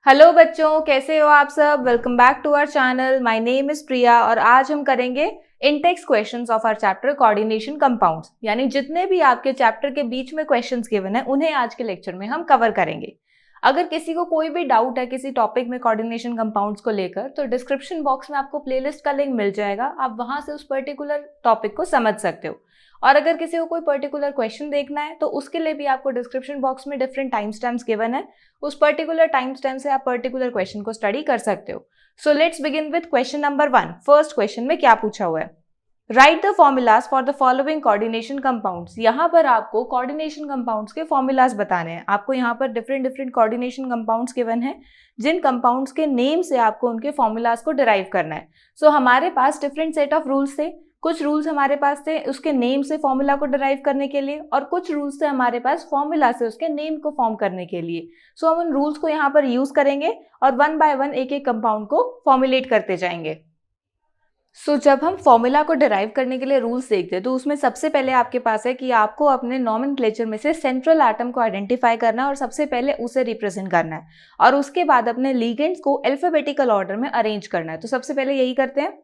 Hello बच्चों, कैसे हो आप सब। Welcome back to our channel. My name is Priya और आज हम करेंगे intext questions of our chapter coordination compounds. यानी जितने भी आपके चैप्टर के बीच में क्वेश्चंस गिवन है उन्हें आज के लेक्चर में हम कवर करेंगे। अगर किसी को कोई भी डाउट है किसी टॉपिक में कोऑर्डिनेशन कंपाउंड्स को लेकर तो डिस्क्रिप्शन बॉक्स में आपको प्लेलिस्ट का लिंक मिल जाएगा, आप वहां से उस पर्टिकुलर टॉपिक को समझ सकते हो। और अगर किसी को कोई पर्टिकुलर क्वेश्चन देखना है तो उसके लिए भी आपको डिस्क्रिप्शन बॉक्स में डिफरेंट टाइम स्टैम्प्स गिवन है, उस पर्टिकुलर टाइम स्टैम्प से आप पर्टिकुलर क्वेश्चन को स्टडी कर सकते हो। So let's begin with question number 1। First question में क्या पूछा हुआ है, write the formulas for the following coordination compounds. यहाँ पर आपको कोऑर्डिनेशन कंपाउंड्स के फॉर्मूलाज बताने हैं। आपको यहाँ पर डिफरेंट कोऑर्डिनेशन कंपाउंड्स गिवन है, जिन कंपाउंड्स के नेम से आपको उनके फॉर्मूलाज को डिराइव करना है। सो हमारे पास डिफरेंट सेट ऑफ रूल्स थे। कुछ रूल्स हमारे पास थे उसके नेम से फॉर्मूला को डिराइव करने के लिए, और कुछ रूल्स थे हमारे पास फॉर्मूला से उसके नेम को फॉर्म करने के लिए। सो हम उन रूल्स को यहाँ पर यूज करेंगे और वन बाय वन एक एक कंपाउंड को फॉर्मुलेट करते जाएंगे। जब हम फॉर्मूला को डिराइव करने के लिए रूल्स देखते हैं तो उसमें सबसे पहले आपके पास है कि आपको अपने नॉमेनक्लेचर में से सेंट्रल एटम को आइडेंटिफाई करना है और सबसे पहले उसे रिप्रेजेंट करना है, और उसके बाद अपने लिगेंड्स को अल्फाबेटिकल ऑर्डर में अरेंज करना है। तो सबसे पहले यही करते हैं।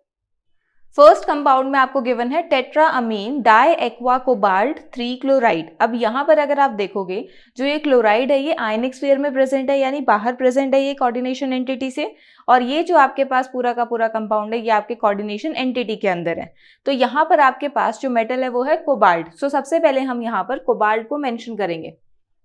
फर्स्ट कंपाउंड में आपको गिवन है tetra amine die aqua cobalt 3 chloride. अब यहाँ पर अगर आप देखोगे जो ये क्लोराइड है ये आयनिक स्फीयर में प्रेजेंट है, यानी बाहर प्रेजेंट है ये कोऑर्डिनेशन एंटिटी से, और ये जो आपके पास पूरा का पूरा कंपाउंड है ये आपके कोऑर्डिनेशन एंटिटी के अंदर है। तो यहाँ पर आपके पास जो मेटल है वो है कोबाल्ट। सो सबसे पहले हम यहाँ पर कोबाल्ट को मेंशन करेंगे।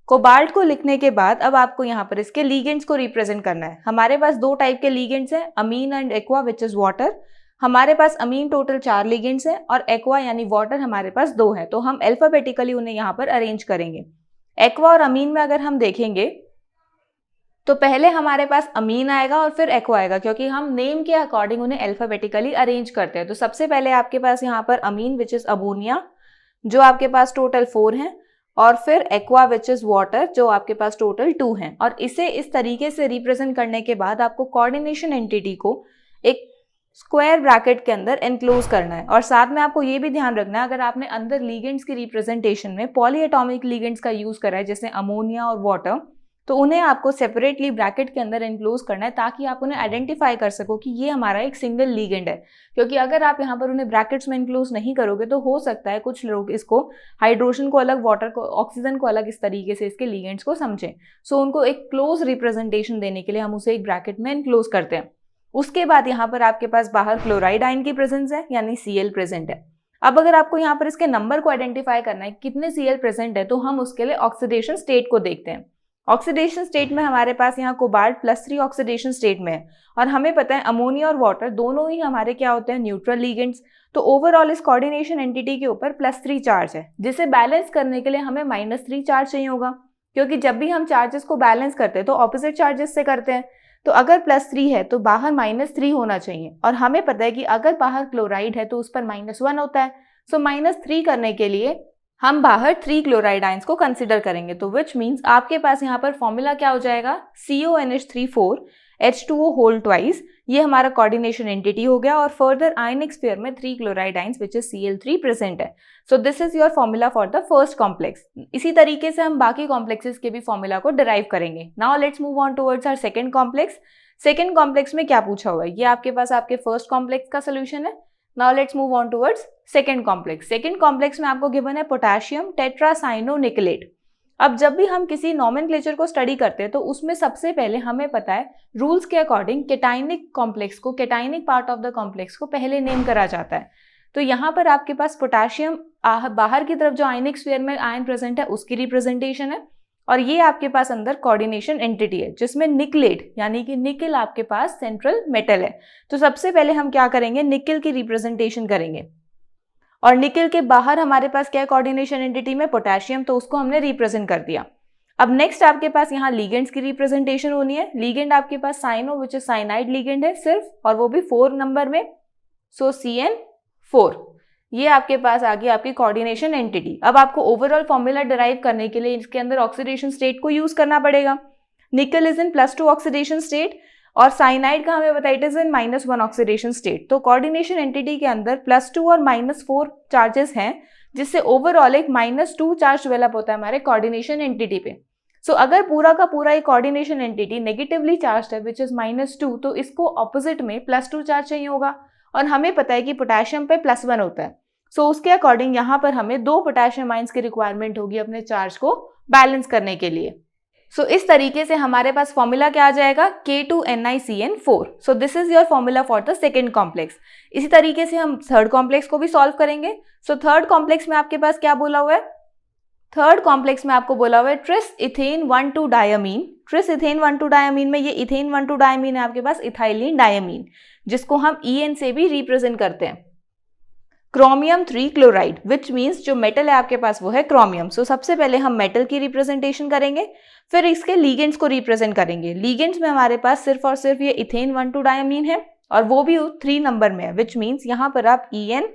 कोबाल्ट को लिखने के बाद अब आपको यहाँ पर इसके लीगेंड्स को रिप्रेजेंट करना है। हमारे पास दो टाइप के लीगेंड्स हैं, amine and aqua which is water. हमारे पास अमीन टोटल 4 लिगेंड्स हैं और एक्वा यानी वाटर हमारे पास 2 है। तो हम अल्फाबेटिकली उन्हें यहाँ पर अरेंज करेंगे। एक्वा और अमीन में अगर हम देखेंगे तो पहले हमारे पास अमीन आएगा और फिर एक्वा आएगा, क्योंकि हम नेम के अकॉर्डिंग उन्हें अल्फाबेटिकली अरेंज करते हैं। तो सबसे पहले आपके पास यहाँ पर अमीन विच इज अमोनिया जो आपके पास टोटल 4 है, और फिर एक्वा विच इज वाटर जो आपके पास टोटल 2 है। और इसे इस तरीके से रिप्रेजेंट करने के बाद आपको कोऑर्डिनेशन एंटिटी को एक स्क्वायर ब्रैकेट के अंदर एनक्लोज करना है। और साथ में आपको ये भी ध्यान रखना है, अगर आपने अंदर लीगेंड्स की रिप्रेजेंटेशन में पॉलीएटॉमिक लीगेंड्स का यूज करा है जैसे अमोनिया और वाटर, तो उन्हें आपको सेपरेटली ब्रैकेट के अंदर एनक्लोज करना है ताकि आप उन्हें आइडेंटिफाई कर सको कि ये हमारा एक सिंगल लीगेंड है। क्योंकि अगर आप यहाँ पर उन्हें ब्रैकेट्स में एनक्लोज नहीं करोगे तो हो सकता है कुछ लोग इसको हाइड्रोजन को अलग, वाटर को, ऑक्सीजन को अलग इस तरीके से इसके लीगेंड्स को समझें। सो उनको एक क्लोज रिप्रेजेंटेशन देने के लिए हम उसे एक ब्रैकेट में एनक्लोज करते हैं। उसके बाद यहाँ पर आपके पास बाहर क्लोराइड आयन की प्रेजेंस है यानी Cl प्रेजेंट है। अब अगर आपको यहाँ पर इसके नंबर को आइडेंटिफाई करना है कितने Cl प्रेजेंट है तो हम उसके लिए ऑक्सीडेशन स्टेट को देखते हैं। ऑक्सीडेशन स्टेट में हमारे पास यहाँ कोबाल्ट +3 ऑक्सीडेशन स्टेट में है, और हमें पता है अमोनिया और वाटर दोनों ही हमारे क्या होते हैं, न्यूट्रल लीगेंड्स। तो ओवरऑल इस कोऑर्डिनेशन एंटिटी के ऊपर +3 चार्ज है, जिसे बैलेंस करने के लिए हमें -3 चार्ज चाहिए होगा, क्योंकि जब भी हम चार्जेस को बैलेंस करते हैं तो ऑपोजिट चार्जेस से करते हैं। तो अगर +3 है तो बाहर -3 होना चाहिए, और हमें पता है कि अगर बाहर क्लोराइड है तो उस पर -1 होता है। सो -3 करने के लिए हम बाहर 3 क्लोराइड आयंस को कंसिडर करेंगे। तो विच मीन्स आपके पास यहाँ पर फॉर्मूला क्या हो जाएगा, CONH3 H2O होल ट्वाइस। ये हमारा कोऑर्डिनेशन एंटिटी हो गया, और फर्दर आयनिक स्फीयर में 3 chloride ions which is Cl3 present है। So this is your formula for the first complex. इसी तरीके से हम बाकी कॉम्प्लेक्सेस के भी फॉर्मूला को डिराइव करेंगे। Now let's move on towards our second complex. Second complex में क्या पूछा हुआ है, ये आपके पास आपके फर्स्ट कॉम्प्लेक्स का सोल्यूशन है। Now let's move on towards second complex. Second complex में आपको गिवन है पोटेशियम टेट्रासाइनोनिकलेट। अब जब भी हम किसी नॉमेनक्लेचर को स्टडी करते हैं तो उसमें सबसे पहले हमें पता है रूल्स के अकॉर्डिंग केटाइनिक कॉम्प्लेक्स को, केटाइनिक पार्ट ऑफ द कॉम्प्लेक्स को पहले नेम करा जाता है। तो यहाँ पर आपके पास पोटेशियम बाहर की तरफ जो आयनिक स्फीयर में आयन प्रेजेंट है उसकी रिप्रेजेंटेशन है, और ये आपके पास अंदर कोऑर्डिनेशन एंटिटी है जिसमें निकलेट यानी कि निकल आपके पास सेंट्रल मेटल है। तो सबसे पहले हम क्या करेंगे, निकल की रिप्रेजेंटेशन करेंगे, और निकल के बाहर हमारे पास क्या है कोऑर्डिनेशन एंटिटी में पोटेशियम, तो उसको हमने रिप्रेजेंट कर दिया। अब नेक्स्ट आपके पास यहाँ लीगेंड्स की रिप्रेजेंटेशन होनी है। लीगेंड आपके पास cyano which is cyanide ligand है सिर्फ, और वो भी 4 नंबर में, सो CN4। ये आपके पास आ गई आपकी कोऑर्डिनेशन एंटिटी। अब आपको ओवरऑल फॉर्मूला डिराइव करने के लिए इसके अंदर ऑक्सीडेशन स्टेट को यूज करना पड़ेगा। निकल इज इन +2 ऑक्सीडेशन स्टेट, और साइनाइड का हमें पता है it is in -1 oxidation state. तो कोऑर्डिनेशन एंटिटी के अंदर +2 और -4 चार्जेस हैं, जिससे ओवरऑल एक -2 चार्ज डेवलप होता है हमारे कोऑर्डिनेशन एंटिटी पे। सो अगर पूरा का पूरा एक कोऑर्डिनेशन एंटिटी नेगेटिवली चार्ज है विच इज -2, तो इसको ऑपोजिट में +2 चार्ज चाहिए होगा, और हमें पता है कि पोटेशियम पे +1 होता है। सो उसके अकॉर्डिंग यहाँ पर हमें 2 पोटेशियम आयंस की रिक्वायरमेंट होगी अपने चार्ज को बैलेंस करने के लिए। सो इस तरीके से हमारे पास फॉर्मूला क्या आ जाएगा, K2NiCN4। So this is your formula for the second complex. इसी तरीके से हम थर्ड कॉम्प्लेक्स को भी सॉल्व करेंगे। सो थर्ड कॉम्प्लेक्स में आपके पास क्या बोला हुआ है, थर्ड कॉम्प्लेक्स में आपको बोला हुआ है tris ethane 1,2 diamine. Tris ethane 1,2 diamine में ये इथेन 1,2 डायमीन है आपके पास इथाइलिन डायमीन, जिसको हम EN से भी रिप्रेजेंट करते हैं। क्रोमियम 3 क्लोराइड विच मीन्स जो मेटल है आपके पास वो है क्रोमियम। सो सबसे पहले हम मेटल की रिप्रेजेंटेशन करेंगे, फिर इसके लीगेंड्स को रिप्रेजेंट करेंगे। लीगेंड्स में हमारे पास सिर्फ और सिर्फ ये इथेन 1,2 डायमीन है, और वो भी 3 नंबर में है, विच मीन्स यहाँ पर आप EN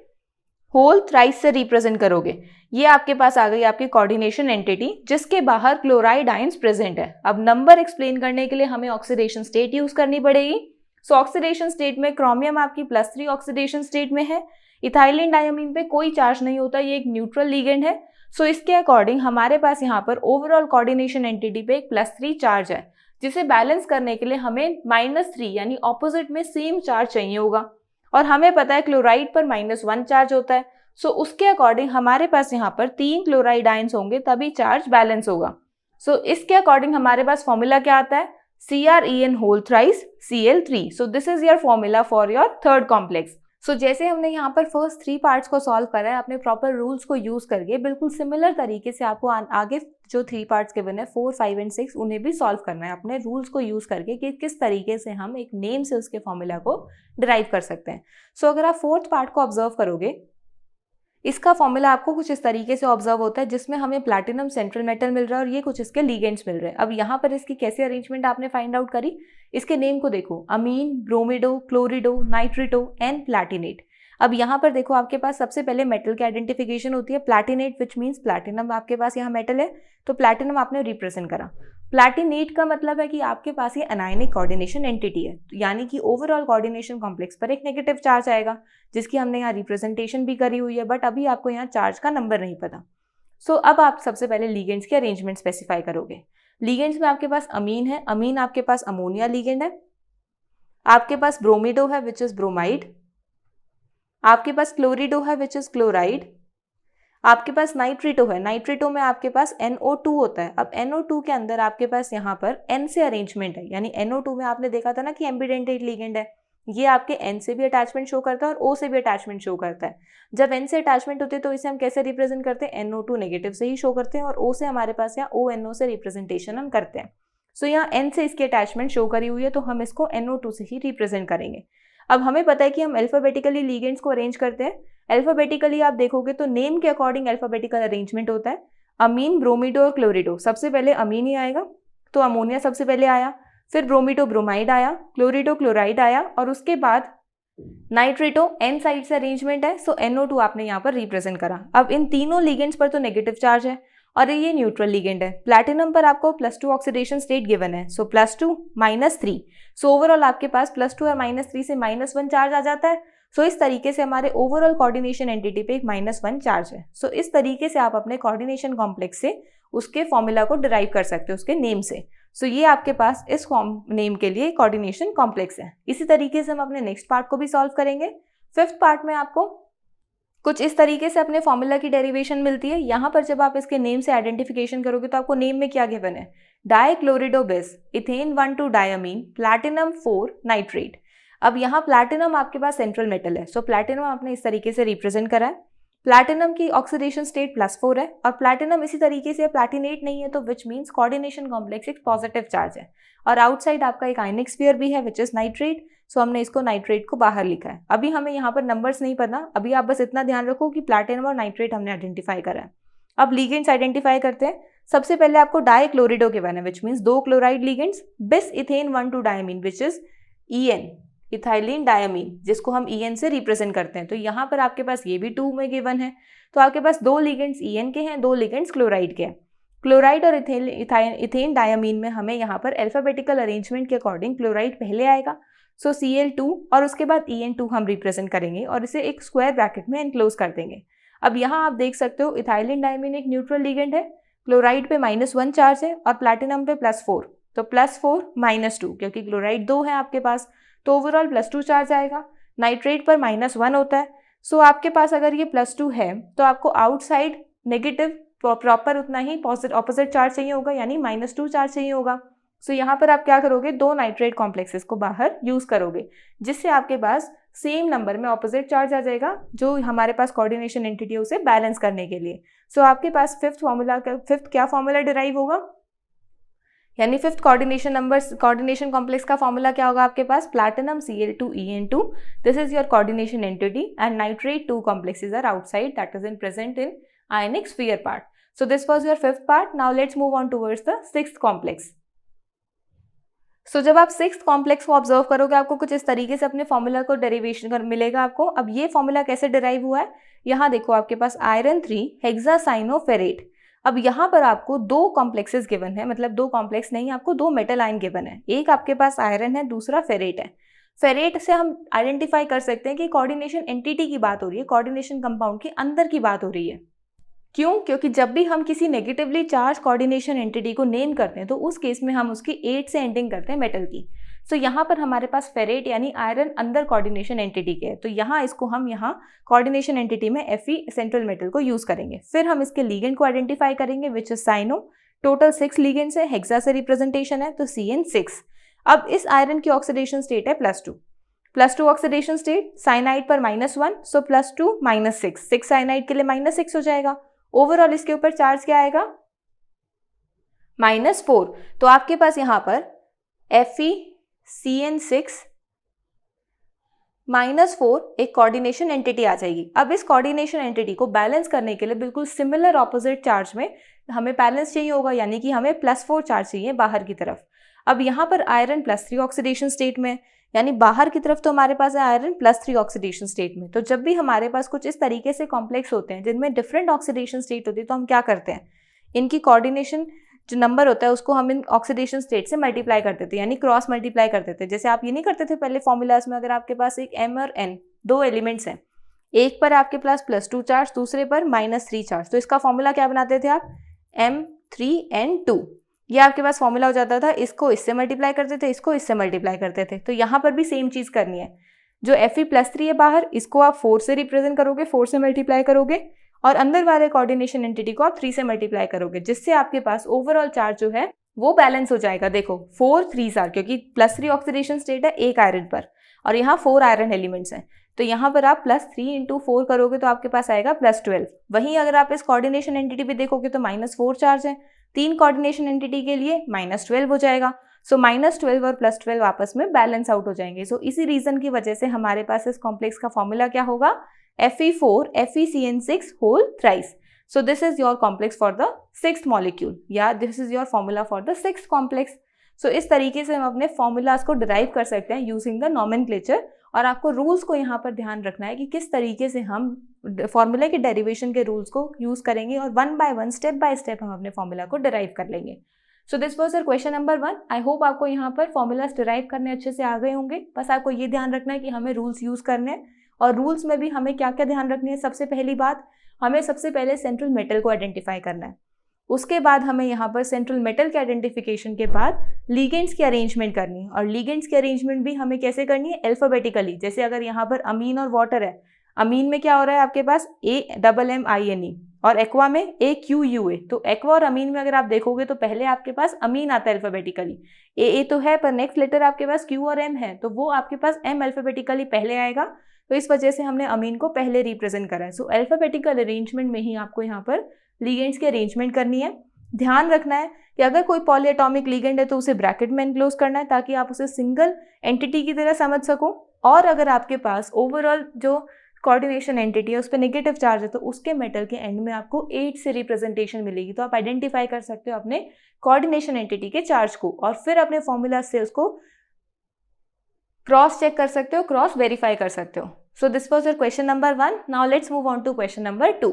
होल थ्राइस से रिप्रेजेंट करोगे। ये आपके पास आ गई आपकी कोऑर्डिनेशन एंटिटी, जिसके बाहर क्लोराइड आयंस प्रेजेंट है। अब नंबर एक्सप्लेन करने के लिए हमें ऑक्सीडेशन स्टेट यूज करनी पड़ेगी। सो ऑक्सीडेशन स्टेट में क्रोमियम आपकी +3 ऑक्सीडेशन स्टेट में है, इथाइलिन डायमीन पे कोई चार्ज नहीं होता, ये एक न्यूट्रल लिगेंड है। सो इसके अकॉर्डिंग हमारे पास यहाँ पर ओवरऑल कोऑर्डिनेशन एंटिटी पे एक +3 चार्ज है, जिसे बैलेंस करने के लिए हमें -3 यानी ऑपोजिट में सेम चार्ज चाहिए होगा, और हमें पता है क्लोराइड पर -1 चार्ज होता है। सो उसके अकॉर्डिंग हमारे पास यहाँ पर 3 क्लोराइड आयंस होंगे तभी चार्ज बैलेंस होगा। सो इसके अकॉर्डिंग हमारे पास फॉर्मूला क्या आता है, CrEn whole thrice Cl3। So this is your formula for your third complex. So जैसे हमने यहाँ पर फर्स्ट 3 पार्ट्स को सॉल्व करा है अपने प्रॉपर रूल्स को यूज करके, बिल्कुल सिमिलर तरीके से आपको आगे जो 3 पार्ट्स गिवन है 4, 5 एंड 6 उन्हें भी सॉल्व करना है अपने रूल्स को यूज करके कि किस तरीके से हम एक नेम से उसके फॉर्मूला को डिराइव कर सकते हैं। सो अगर आप फोर्थ पार्ट को ऑब्जर्व करोगे, इसका फॉर्मूला आपको कुछ इस तरीके से ऑब्जर्व होता है, जिसमें हमें प्लैटिनम सेंट्रल मेटल मिल रहा है और ये कुछ इसके लीगेंड्स मिल रहे हैं। अब यहाँ पर इसकी कैसे अरेंजमेंट आपने फाइंड आउट करी, इसके नेम को देखो, अमीन, ब्रोमिडो, क्लोरिडो, नाइट्रिटो एंड प्लैटिनेट। अब यहाँ पर देखो आपके पास सबसे पहले मेटल की आइडेंटिफिकेशन होती है प्लैटिनेट, विच मीन्स प्लैटिनम आपके पास यहाँ मेटल है, तो प्लैटिनम आपने रिप्रेजेंट करा। प्लैटिनेट का मतलब है कि आपके पास ये अनायनिक कोऑर्डिनेशन एंटिटी है, यानी कि ओवरऑल कोऑर्डिनेशन कॉम्प्लेक्स पर एक नेगेटिव चार्ज आएगा, जिसकी हमने यहाँ रिप्रेजेंटेशन भी करी हुई है, बट अभी आपको यहाँ चार्ज का नंबर नहीं पता। सो अब आप सबसे पहले लीगेंड्स की अरेंजमेंट स्पेसिफाई करोगे। लीगेंड्स में आपके पास अमीन है, अमीन आपके पास अमोनिया लीगेंड है, आपके पास ब्रोमिडो है विच इज ब्रोमाइड, आपके पास क्लोरिडो है विच इज क्लोराइड, आपके पास नाइट्रिटो है, नाइट्रिटो में आपके पास NO2 होता है। अब NO2 के अंदर आपके पास यहाँ पर N से अरेंजमेंट है, यानी NO2 में आपने देखा था ना कि एम्बिडेंटेट लिगेंड है, ये आपके N से भी अटैचमेंट शो करता है और O से भी अटैचमेंट शो करता है। जब N से अटैचमेंट होती है तो इसे हम कैसे रिप्रेजेंट करते हैं, NO2 नेगेटिव से ही शो करते हैं, और O से हमारे पास यहाँ ONO से रिप्रेजेंटेशन हम करते हैं। सो यहाँ N से इसकी अटैचमेंट शो करी हुई है, तो हम इसको NO2 से ही रिप्रेजेंट करेंगे। अब हमें पता है कि हम अल्फाबेटिकली लीगेंड्स को अरेंज करते हैं। अल्फाबेटिकली आप देखोगे तो नेम के अकॉर्डिंग अल्फाबेटिकल अरेंजमेंट होता है। अमीन, ब्रोमिडो और क्लोरिडो, सबसे पहले अमीन ही आएगा, तो अमोनिया सबसे पहले आया, फिर ब्रोमिडो ब्रोमाइड आया, क्लोरिडो क्लोराइड आया, और उसके बाद नाइट्रिटो N साइड से अरेंजमेंट है, सो NO2 आपने यहाँ पर रिप्रेजेंट करा। अब इन तीनों लिगेंड्स पर तो नेगेटिव चार्ज है और ये न्यूट्रल लिगेंड है। प्लैटिनम पर आपको +2 ऑक्सीडेशन स्टेट गिवन है, सो +2 -3, सो ओवरऑल आपके पास +2 और -3 से -1 चार्ज आ जाता है। सो इस तरीके से हमारे ओवरऑल कोऑर्डिनेशन एंटिटी पे एक -1 चार्ज है। सो इस तरीके से आप अपने कोऑर्डिनेशन कॉम्प्लेक्स से उसके फॉर्मूला को डिराइव कर सकते हो उसके नेम से। सो ये आपके पास इस नेम के लिए कोऑर्डिनेशन कॉम्प्लेक्स है। इसी तरीके से हम अपने नेक्स्ट पार्ट को भी सॉल्व करेंगे। फिफ्थ पार्ट में आपको कुछ इस तरीके से अपने फॉर्मूला की डेरिवेशन मिलती है। यहाँ पर जब आप इसके नेम से आइडेंटिफिकेशन करोगे तो आपको नेम में क्या गिवन है, डाइक्लोरिडोबिस, इथेन 1,2 डायमीन, प्लैटिनम 4 नाइट्रेट। अब यहाँ प्लैटिनम आपके पास सेंट्रल मेटल है, सो प्लैटिनम आपने इस तरीके से रिप्रेजेंट करा है। प्लैटिनम की ऑक्सीडेशन स्टेट +4 है और प्लैटिनम इसी तरीके से प्लैटिनेट नहीं है, तो विच मीन्स कोऑर्डिनेशन कॉम्प्लेक्स एक पॉजिटिव चार्ज है और आउटसाइड आपका एक आयनिक स्फीयर भी है विच इज नाइट्रेट। सो हमने इसको नाइट्रेट को बाहर लिखा है। अभी हमें यहाँ पर नंबर्स नहीं पता, अभी आप बस इतना ध्यान रखो कि प्लैटिनम और नाइट्रेट हमने आइडेंटिफाई करा है। अब लिगेंड्स आइडेंटिफाई करते हैं। सबसे पहले आपको डाइक्लोरिडो के बने विच मीन्स 2 क्लोराइड लिगेंड्स, बिस ethane 1,2 diamine which is EN, ethylene diamine, जिसको हम EN से रिप्रेजेंट करते हैं। तो यहाँ पर आपके पास ये भी 2 में गिवन है, तो आपके पास 2 लिगेंड्स EN के हैं, 2 लिगेंड्स क्लोराइड के हैं। क्लोराइड और इथेन डायमीन में हमें यहाँ पर अल्फाबेटिकल अरेंजमेंट के अकॉर्डिंग क्लोराइड पहले आएगा, सो Cl2 और उसके बाद EN2 हम रिप्रेजेंट करेंगे और इसे एक स्क्वायर ब्रैकेट में एनक्लोज कर देंगे। अब यहाँ आप देख सकते हो इथाइलिन डायमीन एक न्यूट्रल लिगेंड है, क्लोराइड पे -1 चार्ज है और प्लैटिनम पे +4, तो +4 -2, क्योंकि क्लोराइड 2 है आपके पास, तो ओवरऑल +2 चार्ज आएगा। नाइट्रेट पर -1 होता है, सो आपके पास अगर ये +2 है तो आपको आउटसाइड नेगेटिव प्रॉपर उतना ही ऑपोजिट चार्ज चाहिए होगा, यानी -2 चार्ज चाहिए होगा। सो यहाँ पर आप क्या करोगे, 2 नाइट्रेट कॉम्प्लेक्सेस को बाहर यूज करोगे, जिससे आपके पास सेम नंबर में ऑपोजिट चार्ज आ जाएगा, जो हमारे पास कोऑर्डिनेशन एंटिटी है उसे बैलेंस करने के लिए। सो आपके पास फिफ्थ क्या फॉर्मूला डिराइव होगा, यानी फिफ्थ कोऑर्डिनेशन कॉम्प्लेक्स का फॉर्मूला क्या होगा आपके पास, platinum Cl2En2, this is your coordination entity, and nitrate 2 complexes are outside, that is present in ionic sphere part. So this was your fifth part. Now let's move on towards the sixth complex. जब आप sixth complex को observe करोगे आपको कुछ इस तरीके से अपने फॉर्मूला को डेरिवेशन मिलेगा आपको। अब ये फॉर्मूला कैसे डिराइव हुआ है, यहाँ देखो आपके पास आयरन 3 हेक्सासाइनोफेरेट। अब यहाँ पर आपको 2 कॉम्प्लेक्सेस गिवन है, मतलब 2 कॉम्प्लेक्स नहीं, आपको 2 मेटल आयन गिवन है, एक आपके पास आयरन है, दूसरा फेरेट है। फेरेट से हम आइडेंटिफाई कर सकते हैं कि कोऑर्डिनेशन एंटिटी की बात हो रही है, कोऑर्डिनेशन कंपाउंड के अंदर की बात हो रही है। क्यों? क्योंकि जब भी हम किसी नेगेटिवली चार्ज कोऑर्डिनेशन एंटिटी को नेम करते हैं तो उस केस में हम उसकी 8 से एंडिंग करते हैं मेटल की। सो यहाँ पर हमारे पास फेरेट यानी आयरन अंदर कोऑर्डिनेशन एंटिटी के है, तो यहाँ इसको हम यहाँ कोऑर्डिनेशन एंटिटी में Fe सेंट्रल मेटल को यूज करेंगे। फिर हम इसके लीगेंड को आइडेंटिफाई करेंगे, which is cyano. Total 6 ligands है, हेक्सा से रिप्रेजेंटेशन है, तो CN6। अब इस आयरन की ऑक्सीडेशन स्टेट है +2 ऑक्सीडेशन स्टेट, साइनाइड पर -1, सो +2 -6 साइनाइड के लिए -6 हो जाएगा। ओवरऑल इसके ऊपर चार्ज क्या आएगा, -4। तो आपके पास यहां पर FeCN6 -4 एक कोऑर्डिनेशन एंटिटी आ जाएगी। अब इस कोऑर्डिनेशन एंटिटी को बैलेंस करने के लिए बिल्कुल सिमिलर ऑपोजिट चार्ज में हमें बैलेंस चाहिए होगा, यानी कि हमें +4 चार्ज चाहिए बाहर की तरफ। अब यहां पर आयरन +3 ऑक्सीडेशन स्टेट में, यानी बाहर की तरफ तो हमारे पास है आयरन +3 ऑक्सीडेशन स्टेट में। तो जब भी हमारे पास कुछ इस तरीके से कॉम्प्लेक्स होते हैं जिनमें डिफरेंट ऑक्सीडेशन स्टेट होती है, तो हम क्या करते हैं, इनकी कोऑर्डिनेशन जो नंबर होता है उसको हम इन ऑक्सीडेशन स्टेट से मल्टीप्लाई कर देते हैं, यानी क्रॉस मल्टीप्लाई कर देते हैं। जैसे आप ये नहीं करते थे पहले फॉर्मूलाज में, अगर आपके पास एक M और N 2 एलिमेंट्स हैं, एक पर आपके पास +2 चार्ज, दूसरे पर -3 चार्ज, तो इसका फॉर्मूला क्या बनाते थे आप, M3N2। ये आपके पास फॉर्मूला हो जाता था, इसको इससे मल्टीप्लाई करते थे, इसको इससे मल्टीप्लाई करते थे। तो यहाँ पर भी सेम चीज करनी है, जो Fe+3 है बाहर, इसको आप 4 से रिप्रेजेंट करोगे, 4 से मल्टीप्लाई करोगे, और अंदर वाले कोऑर्डिनेशन एंटिटी को आप 3 से मल्टीप्लाई करोगे, जिससे आपके पास ओवरऑल चार्ज जो है वो बैलेंस हो जाएगा। देखो 4 3 आर, क्योंकि +3 ऑक्सीडेशन स्टेट है एक आयरन पर, और यहाँ 4 आयरन एलिमेंट्स हैं, तो यहाँ पर आप +3 × 4 करोगे तो आपके पास आएगा +12। वहीं अगर आप इस कोऑर्डिनेशन एंटिटी पे देखोगे तो -4 चार्ज है, 3 कोऑर्डिनेशन एंटिटी के लिए -12 हो जाएगा। सो -12 और +12 आपस में बैलेंस आउट हो जाएंगे। सो इसी रीजन की वजह से हमारे पास इस कॉम्प्लेक्स का फॉर्मूला क्या होगा, Fe4 FeCN6 whole thrice. So this is your complex for the 6th molecule, या this is your formula for the 6th complex. So इस तरीके से हम अपने फॉर्मूलाज को डिराइव कर सकते हैं यूजिंग द नॉमेनक्लेचर, और आपको रूल्स को यहाँ पर ध्यान रखना है कि किस तरीके से हम फॉर्मूले के डेरिवेशन के रूल्स को यूज करेंगे, और 1 by 1 स्टेप बाय स्टेप हम अपने फॉर्मूला को डिराइव कर लेंगे। सो this was your question number 1। I hope आपको यहाँ पर फॉर्मूलाज डिराइव करने अच्छे से आ गए होंगे। बस आपको ये ध्यान रखना है कि हमें रूल्स यूज करने हैं, और रूल्स में भी हमें क्या क्या ध्यान रखनी है। सबसे पहली बात, हमें सबसे पहले सेंट्रल मेटल को आइडेंटिफाई करना है। उसके बाद हमें यहाँ पर सेंट्रल मेटल के आइडेंटिफिकेशन के बाद लीगेंड्स की अरेंजमेंट करनी है, और लीगेंड्स की अरेंजमेंट भी हमें कैसे करनी है, अल्फाबेटिकली। जैसे अगर यहाँ पर अमीन और वाटर है, अमीन में क्या हो रहा है आपके पास AMMINE, और एक्वा में AQUA। तो एक्वा और अमीन में अगर आप देखोगे तो पहले आपके पास अमीन आता है अल्फाबेटिकली, AA तो है पर नेक्स्ट लेटर आपके पास Q और M है, तो वो आपके पास M अल्फाबेटिकली पहले आएगा, तो इस वजह से हमने अमीन को पहले रिप्रेजेंट करा है। सो अल्फाबेटिकल अरेंजमेंट में ही आपको यहाँ पर लीगेंड्स की अरेंजमेंट करनी है। ध्यान रखना है कि अगर कोई पॉलीएटॉमिक लीगेंड है तो उसे ब्रैकेट में एनक्लोज करना है, ताकि आप उसे सिंगल एंटिटी की तरह समझ सको। और अगर आपके पास ओवरऑल जो कोऑर्डिनेशन एंटिटी है उस पर नेगेटिव चार्ज है, तो उसके मेटल के एंड में आपको 8 से रिप्रेजेंटेशन मिलेगी, तो आप आइडेंटिफाई कर सकते हो अपने कोऑर्डिनेशन एंटिटी के चार्ज को, और फिर अपने फॉर्मूला से उसको क्रॉस चेक कर सकते हो, क्रॉस वेरीफाई कर सकते हो। So this was your question number 1। Now let's move on to question number 2।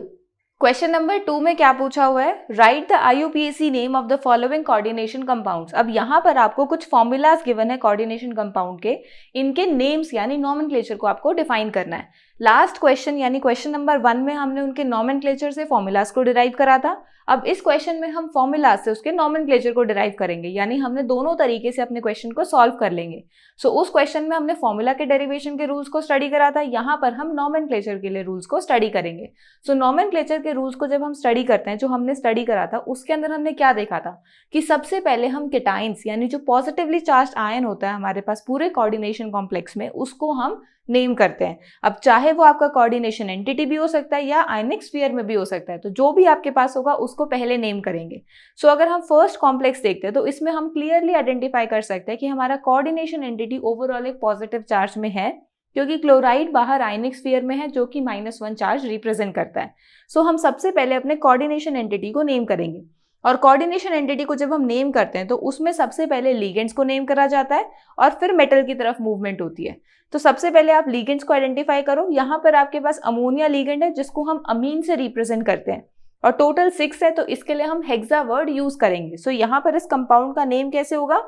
Question number 2 में क्या पूछा हुआ है, write the IUPAC name of the following coordination compounds. अब यहाँ पर आपको कुछ फॉर्मूलाज गिवन है कोऑर्डिनेशन कंपाउंड के, इनके नेम्स यानी नॉमेनक्लेचर को आपको डिफाइन करना है। लास्ट क्वेश्चन यानी क्वेश्चन नंबर 1 में हमने उनके नॉमेनक्लेचर से फॉर्मूलाज को डिराइव करा था। अब इस क्वेश्चन में हम फॉर्मूलाज से उसके नॉमेनक्लेचर को डिराइव करेंगे, यानी हमने दोनों तरीके से अपने क्वेश्चन को सॉल्व कर लेंगे। सो उस क्वेश्चन में हमने फॉर्मूला के डेरिवेशन के रूल्स को स्टडी करा था, यहाँ पर हम नॉमेनक्लेचर के लिए रूल्स को स्टडी करेंगे। सो नॉमेनक्लेचर के रूल्स को जब हम स्टडी करते हैं, जो हमने स्टडी करा था उसके अंदर हमने क्या देखा था कि सबसे पहले हम केटाइंस यानी जो पॉजिटिवली चार्ज आयन होता है हमारे पास पूरे कोऑर्डिनेशन कॉम्प्लेक्स में, उसको हम नेम करते हैं। अब चाहे वो आपका कोऑर्डिनेशन एंटिटी भी हो सकता है या आयनिक स्फीयर में भी हो सकता है, तो जो भी आपके पास होगा उसको पहले नेम करेंगे। सो अगर हम फर्स्ट कॉम्प्लेक्स देखते हैं तो इसमें हम क्लियरली आइडेंटिफाई कर सकते हैं कि हमारा कोऑर्डिनेशन एंटिटी ओवरऑल एक पॉजिटिव चार्ज में है, क्योंकि क्लोराइड बाहर आयनिक स्फीयर में है जो कि -1 चार्ज रिप्रेजेंट करता है। सो हम सबसे पहले अपने कोऑर्डिनेशन एंटिटी को नेम करेंगे, और कोऑर्डिनेशन एंटिटी को जब हम नेम करते हैं तो उसमें सबसे पहले लिगेंड्स को नेम करा जाता है और फिर मेटल की तरफ मूवमेंट होती है। तो सबसे पहले आप लिगेंड्स को आइडेंटिफाई करो। यहाँ पर आपके पास अमोनिया लिगेंड है जिसको हम अमीन से रिप्रेजेंट करते हैं, और टोटल 6 है, तो इसके लिए हम हेक्सा वर्ड यूज करेंगे। सो यहाँ पर इस कंपाउंड का नेम कैसे होगा,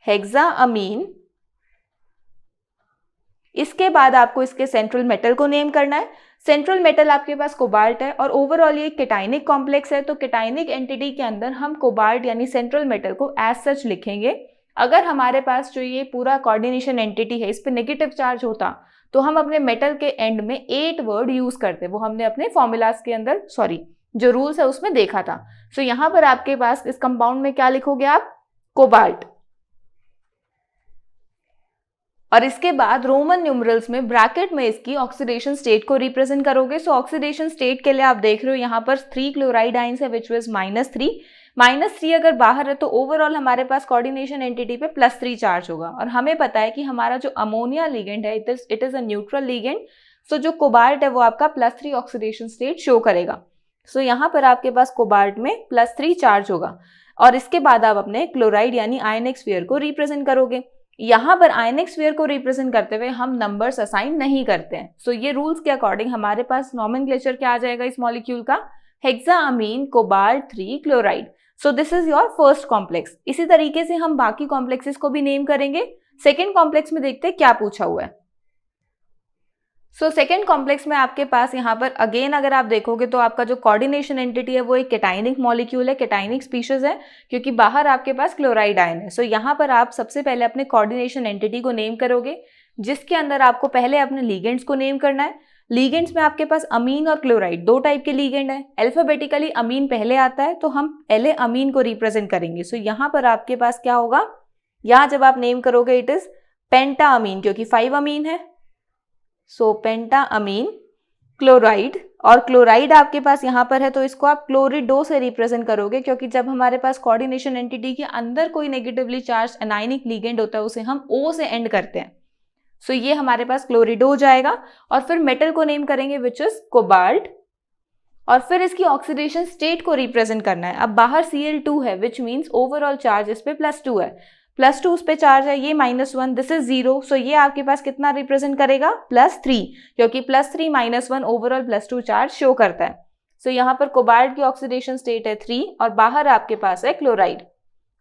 हेक्सा अमीन। इसके बाद आपको इसके सेंट्रल मेटल को नेम करना है। सेंट्रल मेटल आपके पास कोबाल्ट है, और ओवरऑल ये केटाइनिक कॉम्प्लेक्स है, तो केटाइनिक एंटिटी के अंदर हम कोबाल्ट यानी सेंट्रल मेटल को एज सच लिखेंगे। अगर हमारे पास जो ये पूरा कोऑर्डिनेशन एंटिटी है इस पे नेगेटिव चार्ज होता तो हम अपने मेटल के एंड में 8 वर्ड यूज करते, वो हमने अपने फॉर्मूलाज के अंदर जो रूल्स है उसमें देखा था। सो यहाँ पर आपके पास इस कंपाउंड में क्या लिखोगे आप, कोबाल्ट, और इसके बाद रोमन न्यूमरल्स में ब्रैकेट में इसकी ऑक्सीडेशन स्टेट को रिप्रेजेंट करोगे। सो ऑक्सीडेशन स्टेट के लिए आप देख रहे हो यहाँ पर 3 क्लोराइड आइंस है विच वाज -3 अगर बाहर है तो ओवरऑल हमारे पास कोऑर्डिनेशन एंटिटी पे +3 चार्ज होगा, और हमें पता है कि हमारा जो अमोनिया लिगेंड है it is a neutral ligand. So जो कोबाल्ट है वो आपका +3 ऑक्सीडेशन स्टेट शो करेगा। सो यहाँ पर आपके पास कोबाल्ट में +3 चार्ज होगा, और इसके बाद आप अपने क्लोराइड यानी आयनिक स्फीयर को रिप्रेजेंट करोगे। यहाँ पर आयनिक स्फीयर को रिप्रेजेंट करते हुए हम नंबर्स असाइन नहीं करते हैं। सो ये रूल्स के अकॉर्डिंग हमारे पास नॉमेनक्लेचर क्या आ जाएगा इस मॉलिक्यूल का, hexaammine cobalt 3 chloride. So this is your first complex. इसी तरीके से हम बाकी कॉम्प्लेक्सेस को भी नेम करेंगे। सेकेंड कॉम्प्लेक्स में देखते हैं क्या पूछा हुआ है। सो सेकेंड कॉम्प्लेक्स में आपके पास यहाँ पर अगेन अगर आप देखोगे तो आपका जो कोऑर्डिनेशन एंटिटी है वो एक केटाइनिक मॉलिक्यूल है, केटाइनिक स्पीशीज है, क्योंकि बाहर आपके पास क्लोराइड आयन है। सो यहाँ पर आप सबसे पहले अपने कोऑर्डिनेशन एंटिटी को नेम करोगे, जिसके अंदर आपको पहले अपने लिगेंड्स को नेम करना है। लिगेंड्स में आपके पास अमीन और क्लोराइड 2 टाइप के लिगेंड है। अल्फाबेटिकली अमीन पहले आता है तो हम पहले अमीन को रिप्रेजेंट करेंगे। सो यहाँ पर आपके पास क्या होगा, यहाँ जब आप नेम करोगे इट इज पेंटा अमीन, क्योंकि 5 अमीन है। सो पेंटा अमीन क्लोराइड, और क्लोराइड आपके पास यहाँ पर है तो इसको आप क्लोरिडो से रिप्रेजेंट करोगे, क्योंकि जब हमारे पास कोऑर्डिनेशन एंटिटी के अंदर कोई नेगेटिवली चार्ज एनायनिक लिगेंड होता है उसे हम O से एंड करते हैं। सो ये हमारे पास क्लोरिडो हो जाएगा, और फिर मेटल को नेम करेंगे विच इज कोबाल्ट, और फिर इसकी ऑक्सीडेशन स्टेट को रिप्रेजेंट करना है। अब बाहर Cl2 है विच मीन्स ओवरऑल चार्ज इस पे +2 है, +2 उस पे चार्ज है, ये -1, दिस इज 0। सो ये आपके पास कितना रिप्रेजेंट करेगा, +3, क्योंकि +3 -1 ओवरऑल +2 चार्ज शो करता है। सो यहाँ पर कोबाल्ट की ऑक्सीडेशन स्टेट है 3, और बाहर आपके पास है क्लोराइड।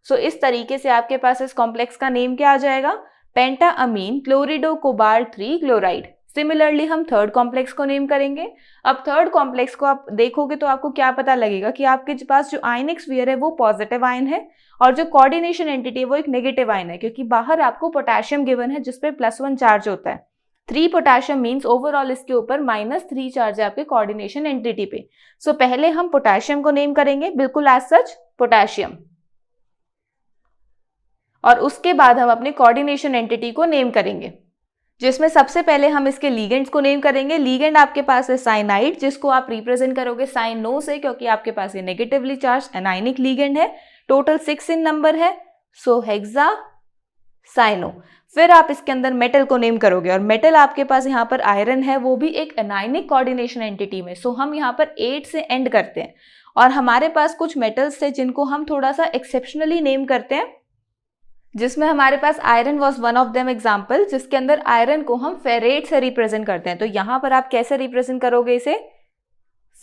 सो इस तरीके से आपके पास इस कॉम्प्लेक्स का नेम क्या आ जाएगा, पेंटा अमीन क्लोरिडो कोबाल्ट 3 क्लोराइड। सिमिलरली हम थर्ड कॉम्प्लेक्स को नेम करेंगे। अब थर्ड कॉम्प्लेक्स को आप देखोगे तो आपको क्या पता लगेगा कि आपके पास जो आयनिक स्फीयर है वो पॉजिटिव आयन है, और जो कोऑर्डिनेशन एंटिटी है वो एक नेगेटिव आयन है, क्योंकि बाहर आपको पोटेशियम गिवन है जिसपे +1 चार्ज होता है। 3 पोटेशियम मीन्स ओवरऑल इसके ऊपर -3 चार्ज है आपके कोऑर्डिनेशन एंटिटी पे। सो पहले हम पोटेशियम को नेम करेंगे, बिल्कुल एज सच पोटेशियम, और उसके बाद हम अपने कोऑर्डिनेशन एंटिटी को नेम करेंगे, जिसमें सबसे पहले हम इसके लिगेंड्स को नेम करेंगे। लिगेंड आपके पास है साइनाइड, जिसको आप रिप्रेजेंट करोगे साइन नो से, क्योंकि आपके पास ये नेगेटिवली चार्ज एनायनिक लिगेंड है। टोटल 6 इन नंबर है, सो हेक्सा साइनो। फिर आप इसके अंदर मेटल को नेम करोगे, और मेटल आपके पास यहाँ पर आयरन है, वो भी एक एनायनिक कोऑर्डिनेशन एंटिटी में। सो हम यहाँ पर 8 से एंड करते हैं, और हमारे पास कुछ मेटल्स थे जिनको हम थोड़ा सा एक्सेप्शनली नेम करते हैं, जिसमें हमारे पास iron was one of them example, जिसके अंदर आयरन को हम फेरेट से रिप्रेजेंट करते हैं। तो यहाँ पर आप कैसे रिप्रेजेंट करोगे इसे,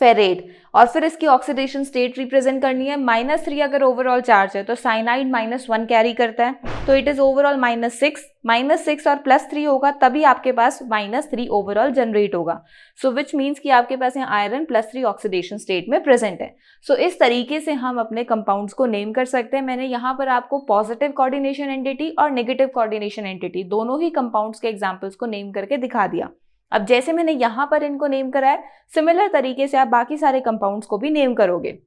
फेरेट। और फिर इसकी ऑक्सीडेशन स्टेट रिप्रेजेंट करनी है, -3 अगर ओवरऑल चार्ज है तो साइनाइड -1 कैरी करता है, तो इट इज ओवरऑल -6 और +3 होगा तभी आपके पास -3 ओवरऑल जनरेट होगा। सो विच मीन्स कि आपके पास यहाँ आयरन +3 ऑक्सीडेशन स्टेट में प्रेजेंट है। सो इस तरीके से हम अपने कंपाउंड्स को नेम कर सकते हैं। मैंने यहाँ पर आपको पॉजिटिव कोऑर्डिनेशन एंटिटी और नेगेटिव कोऑर्डिनेशन एंटिटी दोनों ही कंपाउंड्स के एग्जाम्पल्स को नेम करके दिखा दिया। अब जैसे मैंने यहाँ पर इनको नेम करा है, सिमिलर तरीके से आप बाकी सारे कंपाउंड्स को भी नेम करोगे।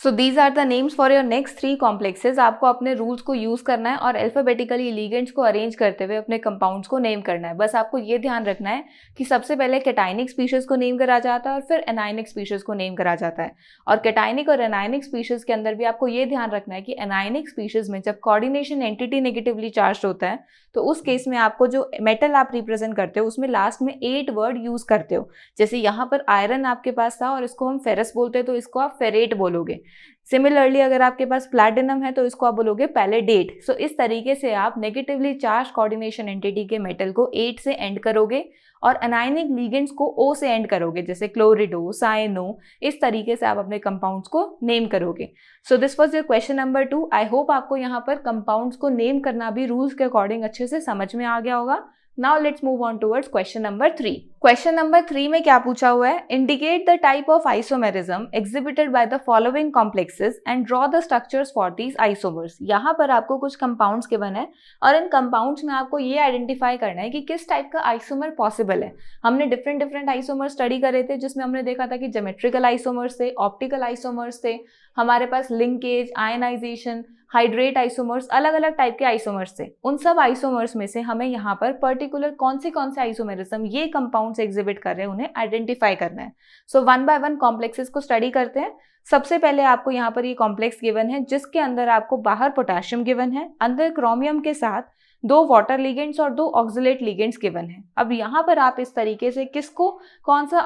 So these are the names for your next 3 complexes. आपको अपने रूल्स को यूज करना है और अल्फाबेटिकली लिगेंड्स को अरेंज करते हुए अपने कंपाउंड्स को नेम करना है। बस आपको ये ध्यान रखना है कि सबसे पहले कैटायनिक स्पीशीज को नेम करा जाता है और फिर एनायनिक स्पीशीज को नेम करा जाता है। और कैटायनिक और एनायनिक स्पीशीज के अंदर भी आपको ये ध्यान रखना है कि एनायनिक स्पीशीज में जब कोऑर्डिनेशन एंटिटी नेगेटिवली चार्ज होता है तो उस केस में आपको जो मेटल आप रिप्रेजेंट करते हो उसमें लास्ट में 8 वर्ड यूज करते हो। जैसे यहाँ पर आयरन आपके पास था और इसको हम फेरस बोलते हैं तो इसको आप फेरेट बोलोगे। सिमिलरली अगर आपके पास प्लैटिनम है तो इसको आप बोलोगे पैलेडेट। सो इस तरीके से आप नेगेटिवली चार्ज कोऑर्डिनेशन एंटिटी के मेटल को 8 से एंड करोगे और एनायनिक लिगेंड्स को O से एंड करोगे, जैसे क्लोरिडो, साइनो। इस तरीके से आप अपने कंपाउंड्स को नेम करोगे। सो this was your question number 2। I hope आपको यहाँ पर कंपाउंड्स को नेम करना भी रूल्स के अकॉर्डिंग अच्छे से समझ में आ गया होगा। Now let's move on towards question number 3। Question number 3 में क्या पूछा हुआ है, indicate the type of isomerism exhibited by the following complexes and draw the structures for these isomers. यहाँ पर आपको कुछ कंपाउंड्स गिवन है और इन कंपाउंड्स में आपको ये आइडेंटिफाई करना है कि किस टाइप का आइसोमर पॉसिबल है। हमने डिफरेंट आइसोमर स्टडी करे थे जिसमें हमने देखा था कि ज्योमेट्रिकल आइसोमर्स थे, ऑप्टिकल आइसोमर्स थे, हमारे पास लिंकेज, आयनाइजेशन, हाइड्रेट आइसोमर्स, अलग अलग टाइप के आइसोमर्स थे। उन सब आइसोमर्स में से हमें यहाँ पर पर्टिकुलर कौन से आइसोमेरिज्म ये कंपाउंड्स एग्जिबिट कर रहे हैं उन्हें आइडेंटिफाई करना है। सो 1 बाय 1 कॉम्प्लेक्सेस को स्टडी करते हैं। सबसे पहले आपको यहाँ पर ये कॉम्प्लेक्स गिवन है जिसके अंदर आपको बाहर पोटेशियम गिवन है, अंदर क्रोमियम के साथ 2 वाटर लिगेंड्स और 2 ऑक्सलेट लिगेंड्स गिवन है। अब यहाँ पर आप इस तरीके से किसको कौन सा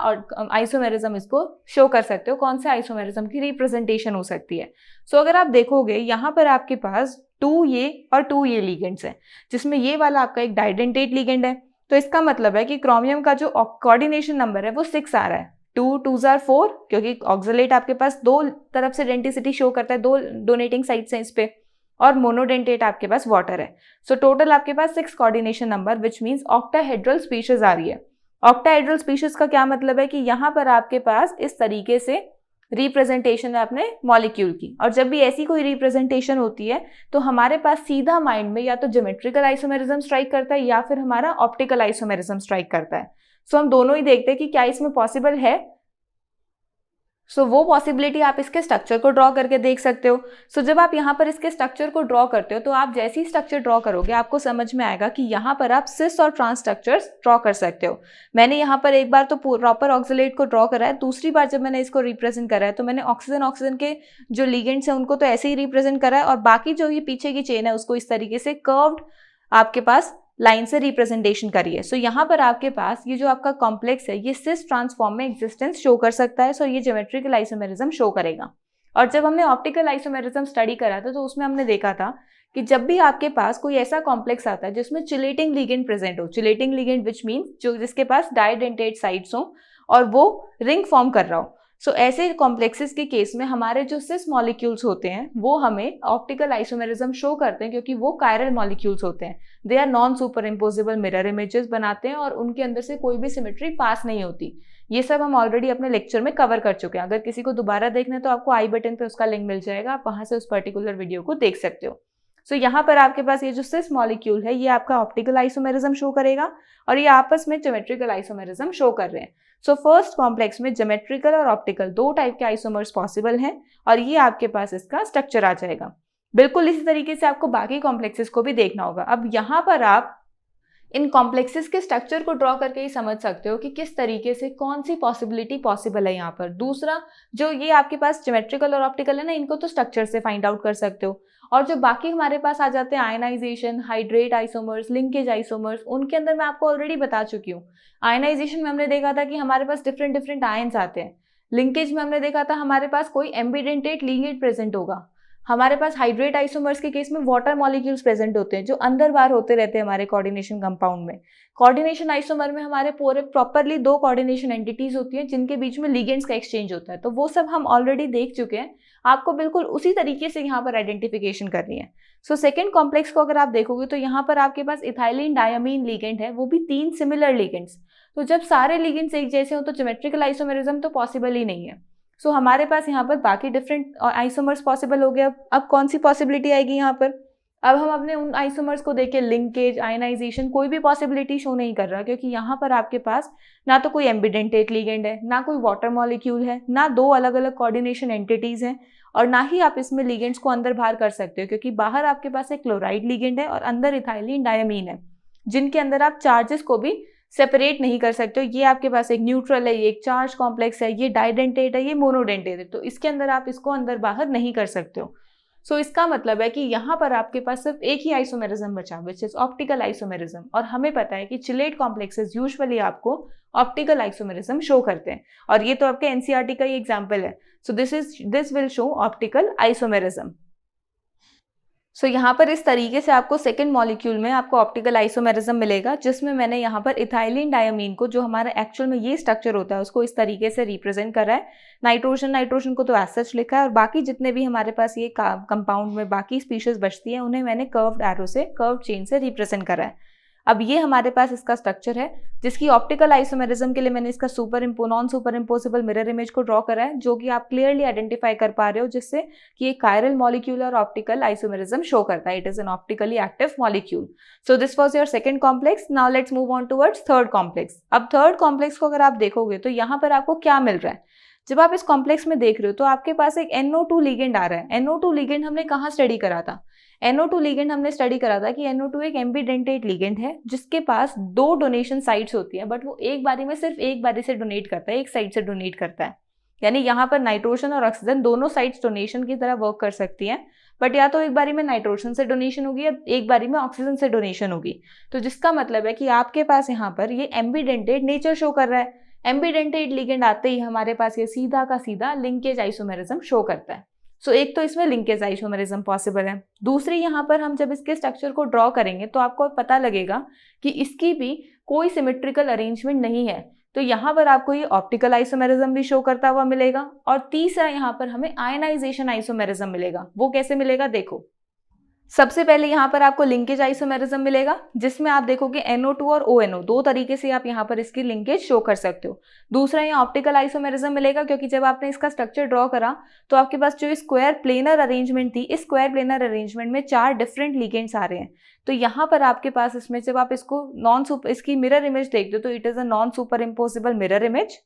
आइसोमेरिज्म इसको शो कर सकते हो, कौन से आइसोमेरिज्म की रिप्रेजेंटेशन हो सकती है। सो अगर आप देखोगे यहाँ पर आपके पास 2A और 2A लिगेंड्स है जिसमें ये वाला आपका एक डाइडेंटेट लिगेंड है। तो इसका मतलब है कि क्रोमियम का जो कोऑर्डिनेशन नंबर है वो 6 आ रहा है। 2 2s are 4 क्योंकि ऑक्सलेट आपके पास 2 तरफ से डेंटिसिटी शो करता है, 2 डोनेटिंग साइड्स हैं इस पे, और मोनोडेंटेट आपके पास वाटर है। सो टोटल आपके पास 6 coordination number which means octahedral species आ रही है। ऑक्टाहेड्रल स्पीशीज का क्या मतलब है कि यहाँ पर आपके पास इस तरीके से रिप्रेजेंटेशन है अपने मॉलिक्यूल की, और जब भी ऐसी कोई रिप्रेजेंटेशन होती है तो हमारे पास सीधा माइंड में या तो ज्योमेट्रिकल आइसोमेरिज्म स्ट्राइक करता है या फिर हमारा ऑप्टिकल आइसोमेरिज्म स्ट्राइक करता है। सो हम दोनों ही देखते हैं कि क्या इसमें पॉसिबल है। सो वो पॉसिबिलिटी आप इसके स्ट्रक्चर को ड्रॉ करके देख सकते हो। सो जब आप यहाँ पर इसके स्ट्रक्चर को ड्रॉ करते हो तो आप जैसे ही स्ट्रक्चर ड्रॉ करोगे आपको समझ में आएगा कि यहाँ पर आप सिस और ट्रांस स्ट्रक्चर्स ड्रॉ कर सकते हो। मैंने यहाँ पर एक बार तो प्रॉपर ऑक्सलेट को ड्रॉ करा है, दूसरी बार जब मैंने इसको रिप्रेजेंट करा है तो मैंने ऑक्सीजन के जो लिगेंड्स हैं उनको तो ऐसे ही रिप्रेजेंट करा है और बाकी जो ये पीछे की चेन है उसको इस तरीके से कर्व्ड आपके पास लाइन से रिप्रेजेंटेशन करिए। सो यहाँ पर आपके पास ये जो आपका कॉम्प्लेक्स है ये सिस ट्रांसफॉर्म में एग्जिस्टेंस शो कर सकता है। सो ये ज्योमेट्रिकल आइसोमेरिज्म शो करेगा। और जब हमने ऑप्टिकल आइसोमेरिज्म स्टडी करा था तो उसमें हमने देखा था कि जब भी आपके पास कोई ऐसा कॉम्प्लेक्स आता है जिसमें चिलेटिंग लिगेंड प्रेजेंट हो, चिलेटिंग लिगेंड विच मीन्स जो जिसके पास डाइडेंटेट साइड्स हो और वो रिंग फॉर्म कर रहा हो, सो ऐसे कॉम्प्लेक्सेस के केस में हमारे जो सिस मॉलिक्यूल्स होते हैं वो हमें ऑप्टिकल आइसोमेरिज्म शो करते हैं क्योंकि वो कायरल मॉलिक्यूल्स होते हैं। They are non super imposable mirror images बनाते हैं और उनके अंदर से कोई भी सिमेट्री पास नहीं होती। ये सब हम ऑलरेडी अपने लेक्चर में कवर कर चुके हैं। अगर किसी को दोबारा देखना है तो आपको आई बटन पे उसका लिंक मिल जाएगा, आप वहां से उस पर्टिकुलर वीडियो को देख सकते हो। सो यहाँ पर आपके पास ये जो सिस मॉलिक्यूल है ये आपका ऑप्टिकल आइसोमेरिज्म शो करेगा और ये आपस में ज्योमेट्रिकल आइसोमेरिज्म शो कर रहे हैं। सो फर्स्ट कॉम्प्लेक्स में ज्योमेट्रिकल और ऑप्टिकल 2 टाइप के आइसोमर्स पॉसिबल हैं और ये आपके पास इसका स्ट्रक्चर आ जाएगा। बिल्कुल इसी तरीके से आपको बाकी कॉम्प्लेक्सेस को भी देखना होगा। अब यहाँ पर आप इन कॉम्प्लेक्सेस के स्ट्रक्चर को ड्रॉ करके ही समझ सकते हो कि किस तरीके से कौन सी पॉसिबिलिटी पॉसिबल है यहाँ पर। दूसरा जो ये आपके पास ज्योमेट्रिकल और ऑप्टिकल है ना, इनको तो स्ट्रक्चर से फाइंड आउट कर सकते हो। और जो बाकी हमारे पास आ जाते हैं ionisation, hydrate isomers, linkage isomers, उनके अंदर मैं आपको ऑलरेडी बता चुकी हूँ। आयनाइजेशन में हमने देखा था कि हमारे पास डिफरेंट आयंस आते हैं। लिंकेज में हमने देखा था हमारे पास कोई एम्बिडेंटेट लिगेंड प्रेजेंट होगा। हमारे पास हाइड्रेट आइसोमर्स के केस में वाटर मॉलिक्यूल्स प्रेजेंट होते हैं जो अंदर बाहर होते रहते हैं हमारे कोऑर्डिनेशन कंपाउंड में। कोऑर्डिनेशन आइसोमर में हमारे पूरे प्रॉपरली दो कोऑर्डिनेशन एंटिटीज होती हैं जिनके बीच में लिगेंड्स का एक्सचेंज होता है, तो वो सब हम ऑलरेडी देख चुके हैं। आपको बिल्कुल उसी तरीके से यहाँ पर आइडेंटिफिकेशन करनी है। सो सेकेंड कॉम्प्लेक्स को अगर आप देखोगे तो यहाँ पर आपके पास इथाइलिन डायमीन लिगेंड है, वो भी 3 सिमिलर लिगेंड्स। तो जब सारे लिगेंड्स एक जैसे हो तो ज्योमेट्रिकल आइसोमेरिज्म तो पॉसिबल ही नहीं है। सो हमारे पास यहाँ पर बाकी डिफरेंट आइसोमर्स पॉसिबल हो गए। अब कौन सी पॉसिबिलिटी आएगी यहाँ पर? अब हम अपने उन आइसोमर्स को देखें, लिंकेज, आयनाइजेशन, कोई भी पॉसिबिलिटी शो नहीं कर रहा, क्योंकि यहाँ पर आपके पास ना तो कोई एम्बिडेंटेट लिगेंड है, ना कोई वाटर मॉलिक्यूल है, ना दो अलग अलग कोऑर्डिनेशन एंटिटीज हैं, और ना ही आप इसमें लिगेंड्स को अंदर बाहर कर सकते हो, क्योंकि बाहर आपके पास एक क्लोराइड लिगेंड है और अंदर इथाइलिन डायमीन है, जिनके अंदर आप चार्जेस को भी सेपरेट नहीं कर सकते हो। ये आपके पास एक न्यूट्रल है, ये एक चार्ज कॉम्प्लेक्स है, ये डाइडेंटेट है, ये मोनोडेंटेट है, तो इसके अंदर आप इसको अंदर बाहर नहीं कर सकते हो। सो इसका मतलब है कि यहाँ पर आपके पास सिर्फ एक ही आइसोमेरिज्म बचा, विच इज ऑप्टिकल आइसोमेरिज्म, और हमें पता है कि चिलेट कॉम्प्लेक्सेस यूजुअली आपको ऑप्टिकल आइसोमेरिज्म शो करते हैं, और ये तो आपके एनसीईआरटी का ही एग्जाम्पल है। So this will show optical isomerism. So यहाँ पर इस तरीके से आपको सेकंड मॉलिक्यूल में आपको ऑप्टिकल आइसोमेरिज्म मिलेगा, जिसमें मैंने यहाँ पर इथाइलिन डायमीन को, जो हमारा एक्चुअल में ये स्ट्रक्चर होता है, उसको इस तरीके से रिप्रेजेंट करा है। नाइट्रोजन को तो एज सच लिखा है, और बाकी जितने भी हमारे पास ये कंपाउंड में बाकी स्पीशीज बचती है उन्हें मैंने कर्व्ड एरो से, कर्व्ड चेन से रिप्रेजेंट करा है। अब ये हमारे पास इसका स्ट्रक्चर है, जिसकी ऑप्टिकल आइसोमेरिज्म के लिए मैंने इसका non super impossible mirror image को ड्रॉ करा है, जो कि आप क्लियरली आइडेंटिफाई कर पा रहे हो, जिससे कि एक कायरल मॉलिक्यूल और ऑप्टिकल आइसोमेरिज्म शो करता है। It is an optically active molecule. So this was your second complex. Now let's move on towards third complex. अब थर्ड कॉम्प्लेक्स को अगर आप देखोगे तो यहाँ पर आपको क्या मिल रहा है? जब आप इस कॉम्प्लेक्स में देख रहे हो तो आपके पास एक NO2 लिगेंड आ रहा है। NO2 लिगेंड हमने कहाँ स्टडी करा था? NO2 लिगेंड हमने स्टडी करा था कि NO2 एक एम्बिडेंटेट लिगेंड है, जिसके पास 2 डोनेशन साइट्स होती है, बट वो एक बारी में सिर्फ एक बारी से डोनेट करता है, एक साइड से डोनेट करता है। यानी यहाँ पर नाइट्रोजन और ऑक्सीजन दोनों साइड्स डोनेशन की तरह वर्क कर सकती हैं, बट या तो एक बारी में नाइट्रोजन से डोनेशन होगी या एक बारी में ऑक्सीजन से डोनेशन होगी। तो जिसका मतलब है कि आपके पास यहाँ पर ये एम्बिडेंटेट नेचर शो कर रहा है। एम्बिडेंटेट लिगेंड आते ही हमारे पास ये सीधा का सीधा लिंकेज आइसोमेरिज्म शो करता है। सो एक तो इसमें लिंकेज आइसोमेरिज्म पॉसिबल है। दूसरी, यहाँ पर हम जब इसके स्ट्रक्चर को ड्रॉ करेंगे तो आपको पता लगेगा कि इसकी भी कोई सिमेट्रिकल अरेंजमेंट नहीं है, तो यहाँ पर आपको ये ऑप्टिकल आइसोमेरिज्म भी शो करता हुआ मिलेगा। और तीसरा, यहाँ पर हमें आयनाइजेशन आइसोमेरिज्म मिलेगा। वो कैसे मिलेगा देखो। सबसे पहले यहाँ पर आपको लिंकेज आइसोमेरिज्म मिलेगा, जिसमें आप देखोगे NO2 और ONO, दो तरीके से आप यहाँ पर इसकी लिंकेज शो कर सकते हो। दूसरा, यहाँ ऑप्टिकल आइसोमेरिज्म मिलेगा, क्योंकि जब आपने इसका स्ट्रक्चर ड्रॉ करा तो आपके पास जो स्क्वायर प्लेनर अरेंजमेंट थी, इस स्क्वायर प्लेनर अरेंजमेंट में 4 डिफरेंट लिगेंड्स आ रहे हैं। तो यहाँ पर आपके पास इसमें जब आप इसकी मिरर इमेज देखते हो तो it is a non super impossible mirror image.